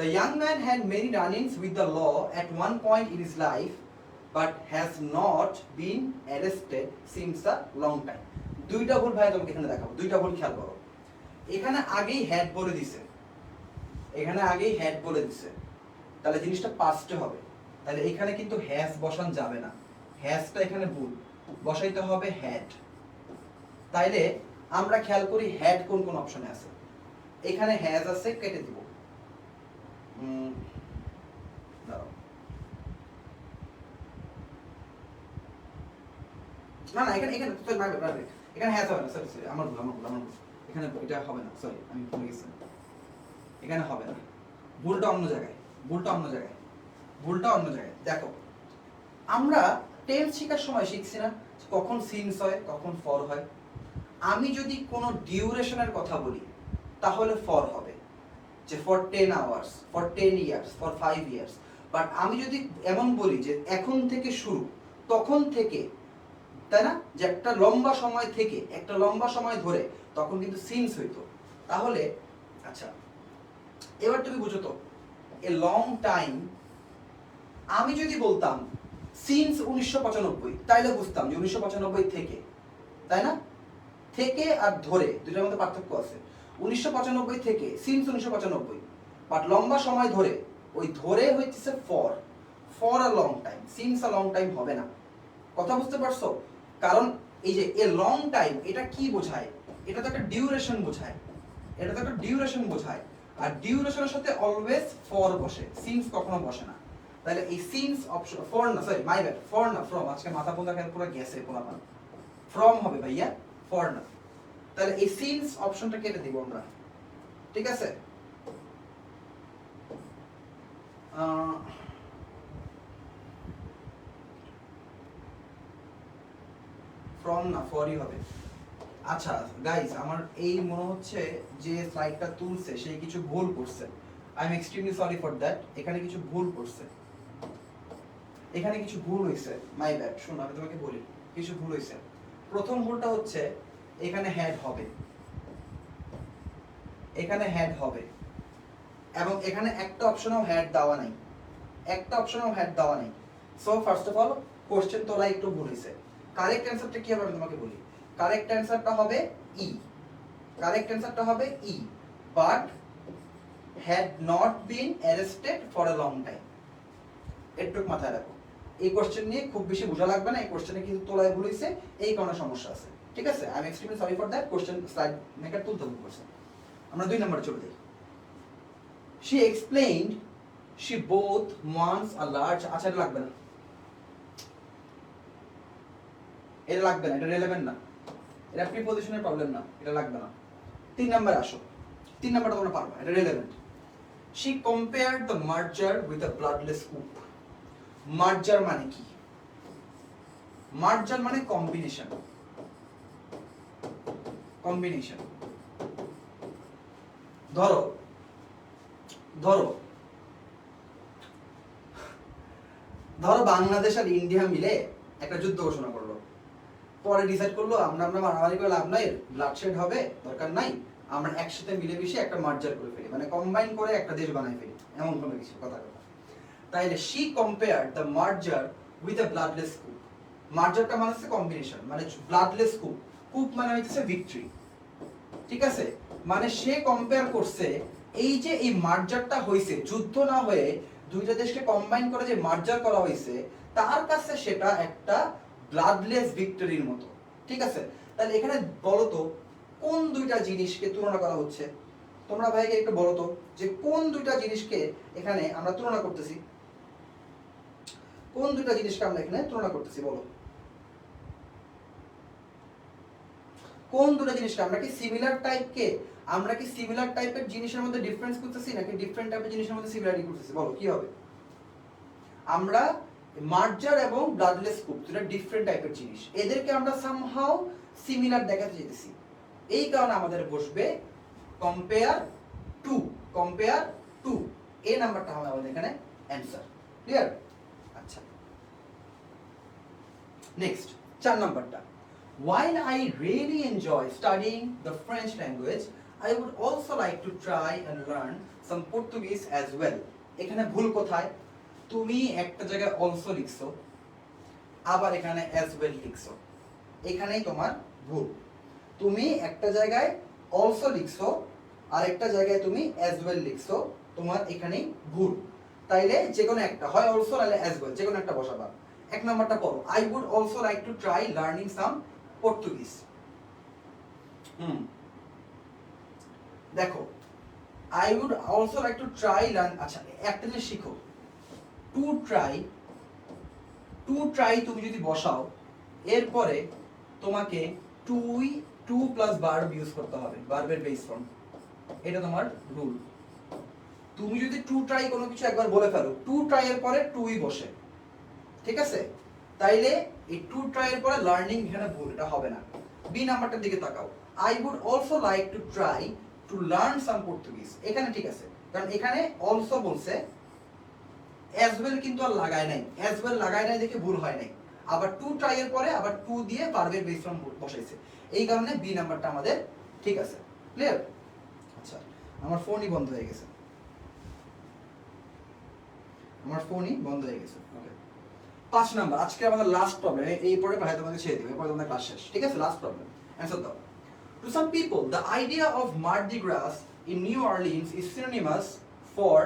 The young man had many run-ins with the law at one point in his life, but has not been arrested since a long time. দুইটা ভুল ভাই তোমাকে এখানে দেখাবো, দুইটা ভুল খেয়াল করো। এখানে আগেই হ্যাড বলে দিছে, তাহলে জিনিসটা পাস্টে হবে, তাহলে এখানে কিন্তু হ্যাজ বসান যাবে না, হ্যাজটা এখানে ভুল, বসাইতে হবে হ্যাড। তাইলে আমরা খেয়াল করি হ্যাড কোন কোন অপশনে আছে। এখানে হ্যাজ আছে, কেটে দিব। না এখানে হ্যাজ হবে না, সরি আমার ভুল, এখানে এটা হবে না, সরি আমি ভুলে গেছি, এখানে হবে না, ভুলটা অন্য জায়গায়। দেখো আমরা টেন্স শেখার সময় শিখছি না কখন সিন্স হয়, কখন ফর হয়। আমি যদি কোনো ডিউরেশনের কথা বলি তাহলে ফর হবে, যে for 10 hours, for 10 years, for 5 years. But আমি যদি এমন বলি যে এখন থেকে শুরু, তখন থেকে, তাই না, যে একটা লম্বা সময় থেকে, একটা লম্বা সময় ধরে তখন কিন্তু সিন্স হইতো। তাহলে আচ্ছা এবার তুমি বুঝো তো, এ লং টাইম, আমি যদি বলতাম সিন্স 1995, তাইলে বুঝতাম যে 1995 থেকে, তাই না, থেকে আর ধরে দুটার মধ্যে পার্থক্য আছে। 1995 থেকে সিন্স 1995, বাট লম্বা সময় ধরে, ওই ধরে হইতেছে for a long time, since a long time হবে না। কথা বুঝতে পারছো? কারণ এই যে এ লং টাইম, এটা কি বোঝায়? এটা তো একটা ডিউরেশন বোঝায়, এটা তো একটা ডিউরেশন বোঝায়, আর ডিউরেশনের সাথে অলওয়েজ ফর বসে, সিন্স কখনো বসে না। তাহলে এই সিন্স অপশন, ফর না, সরি মাই ব্যাড, ফর না ফ্রম, আজকে মাথা পোঁতা খেয়ে পুরো গেছে পোলা পান, ফ্রম হবে ভাইয়া, ফর না। তাহলে এই সিন্স অপশনটা কেটে দিব আমরা, ঠিক আছে? ফ্রম না, ফরই হবে। আচ্ছা গাইস, আমার এই মনে হচ্ছে যে স্লাইডটা তুলছে সে কিছু ভুল করছে। I am extremely sorry for that. এখানে কিছু ভুল করছে, এখানে কিছু ভুল হয়েছে, মাই ব্যাড। শোনো আমি তোমাকে বলি, কিছু ভুল হয়েছে। প্রথম ভুলটা হচ্ছে এখানে হেড হবে, এখানে হেড হবে, এবং এখানে একটা অপশনও হেড দেওয়া নাই, একটা অপশনও হেড দেওয়া নাই। So first of all question তোলা একটু ভুল হয়েছে। কারেক্ট অ্যান্সারটা কি হবে আমি তোমাকে বলি। কারেক্ট অ্যান্সারটা হবে ই, কারেক্ট অ্যান্সারটা হবে E, but had not been arrested for a long time. এটুক মাথায় রাখো। এই কোশ্চেন নিয়ে খুব বেশি বোঝা লাগবে না, এই কোশ্চেনে কিন্তু তোলায় ভুল হয়েছে, এই কারণে সমস্যা আছে, ঠিক আছে? I am extremely sorry for that. Question slide maker তুলতে ভুল করছে। আমরা 2 নম্বরে চলে যাই। She explained she both wants a large, আচ্ছা এটা লাগবে না, এটা লাগবে না, এটা রিলেভেন্ট না, এটা প্রিপজিশনের প্রবলেম না, এটা লাগবে না। 3 নম্বরে আসো, 3 নম্বরটা তোমরা পারবা, এটা relevant. She compared the merger with a bloodless coup. মার্জার মানে কি? মার্জার মানে কম্বিনেশন, কম্বিনেশন। ধরো ধরো ধরো বাংলাদেশ আর ইন্ডিয়া মিলে একটা যুদ্ধ ঘোষণা করলো, পরে ডিসাইড করলো আমরা আমরা মারামারি করে লাভ নাই, ব্লাডশেড হবে, দরকার নাই, আমরা একসাথে মিলেমিশে একটা মার্জার করে ফেলি, মানে কম্বাইন করে একটা দেশ বানাই ফেলি, এমন কোনো কিছু কথা কথা। তাইলে she compared the merger with a bloodless coup. মার্জারটা মানে হচ্ছে কম্বিনেশন, মানে ব্লাডলেস coup, coup মানে হচ্ছে ভিক্টরি, ঠিক আছে? মানে সে কম্পেয়ার করছে এই যে এই মার্জারটা হইছে, যুদ্ধ না হয়ে দুইটা দেশকে কম্বাইন করে যে মার্জার করা হয়েছে, তার কাছে সেটা একটা ব্লাডলেস ভিক্টরির মতো, ঠিক আছে? তাহলে এখানে বলো তো কোন দুইটা জিনিসকে তুলনা করা হচ্ছে? তোমরা ভাইকে একটু বলো তো যে কোন দুইটা জিনিসকে এখানে আমরা তুলনা করতেছি, কোন দুইটা জিনিসকে আমরা এখানে তুলনা করতেছি বলো? কোন দুটো জিনিসকে আমরা কি সিমিলার টাইপকে, আমরা কি সিমিলার টাইপের জিনিসের মধ্যে ডিফারেন্স করতেছি নাকি ডিফারেন্ট টাইপের জিনিসের মধ্যে সিমিলারিটি করতেছি? বলো কি হবে? আমরা মার্জার এবং ব্লাডলেস কুপ দুটো ডিফারেন্ট টাইপের জিনিস, এদেরকে আমরা সামহাউ সিমিলার দেখাতে চাইতেছি, এই কারণে আমাদের বসবে কম্পেয়ার টু, কম্পেয়ার টু, এই নাম্বারটা হবে আমাদের এখানে অ্যানসার। ক্লিয়ার? আচ্ছা নেক্সট 4 নাম্বারটা। While I really enjoy studying the French language, I would also like to try and learn some Portuguese as well. এখানে ভুল কোথায়? তুমি একটা জায়গায় also লিখছো, আবার এখানে as well লিখছো, এখানেই তোমার ভুল। তুমি একটা জায়গায় also লিখছো আর একটা জায়গায় তুমি as well লিখছো, তোমার এখানেই ভুল। তাইলে যে কোনো একটা, হয় also নাহলে as well, যে কোনো একটা বসাবা। 1 নাম্বারটা পড়ো, I would also like to try learning some Portuguese. দেখো I would also like to try learn, আচ্ছা একটা জিনিস শিখো, to try তুমি যদি বসাও এরপরে তোমাকে to প্লাস ভার্ব ইউজ করতে হবে, ভার্বের বেস ফর্ম, এটা তোমার রুল। তুমি যদি to try কোনো কিছু একবার বলে ফেলো, to try এর পরে toই বসে, ঠিক আছে? তাইলে এই টু ট্রাই এর পরে লার্নিং এখানে ভুল, এটা হবে না। বি নাম্বারটার দিকে তাকাও, I would also like to try to learn some Portuguese, এখানে ঠিক আছে, কারণ এখানে অলসো বলছে, অ্যাজ ওয়েল কিন্তু আর লাগায় নাই, অ্যাজ ওয়েল লাগায় নাই দেখে ভুল হয় নাই। আবার টু ট্রাই এর পরে আবার টু দিয়ে ভার্বের বেস ফর্ম বসাইছে, এই কারণে বি নাম্বারটা আমাদের ঠিক আছে। ক্লিয়ার? আচ্ছা, আমার ফোনই বন্ধ হয়ে গেছে, আমার ফোনই বন্ধ হয়ে গেছে। ওকে, 5 নাম্বার আজকে আমাদের লাস্ট প্রবলেম, এই পরে ভাই তোমাকে ছেড়ে দিব, এরপর তোমাদের ক্লাস শেষ, ঠিক আছে? লাস্ট প্রবলেম, অ্যানসার দাও। To some people, the idea of Mardi Gras in New Orleans is synonymous for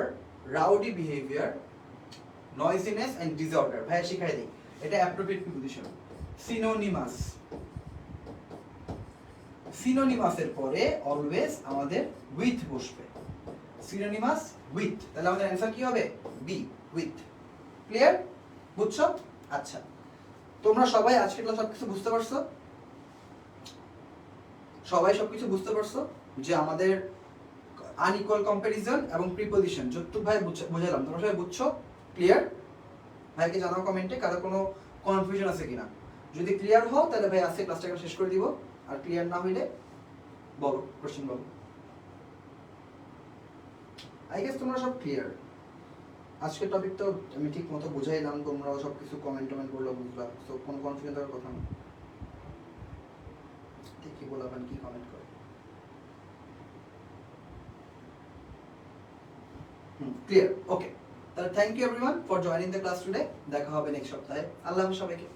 rowdy behavior, noisiness and disorder. ভাই শিখাই দিই, এটা অ্যাপ্রোপ্রিয়েট প্রিপোজিশন। সিনোনিমাস, সিনোনিমাসের পরে অলওয়েজ আমাদের উইথ বসবে। সিনোনিমাস উইথ, তাহলে আমাদের অ্যানসার কি হবে? B, with. ক্লিয়ার? বুঝছো? আচ্ছা, তোমরা সবাই আজকে ক্লাস সবকিছু বুঝতে পারছো? সবাই সবকিছু বুঝতে পারছো যে আমাদের আনইকুয়াল কম্প্যারিজন এবং প্রিপোজিশন যতটুকু ভাই বুঝালাম তোমরা সবাই বুঝছো? ক্লিয়ার? ভাইকে জানাও কমেন্টে কারো কোনো কনফিউশন আছে কিনা। যদি ক্লিয়ার হও তাহলে ভাই আজকে ক্লাসটাকে শেষ করে দিব, আর ক্লিয়ার না হইলে বলো, কোশ্চেন বলো। আই গেস তোমরা সব ক্লিয়ার। আজকের টপিক তো আমি ঠিক মতো বুঝাইলাম, তোমরাও সব কিছু কমেন্ট করলো, বুঝলা। সো কোনো কনফিউশন থাকার কথা না। ঠিকই বলাবেন, কি কমেন্ট করে। ক্লিয়ার? ওকে, তাহলে thank you everyone for joining the class today. দেখা হবে নেক্সট সপ্তাহে। আল্লাহ হাফেজ সবাইকে।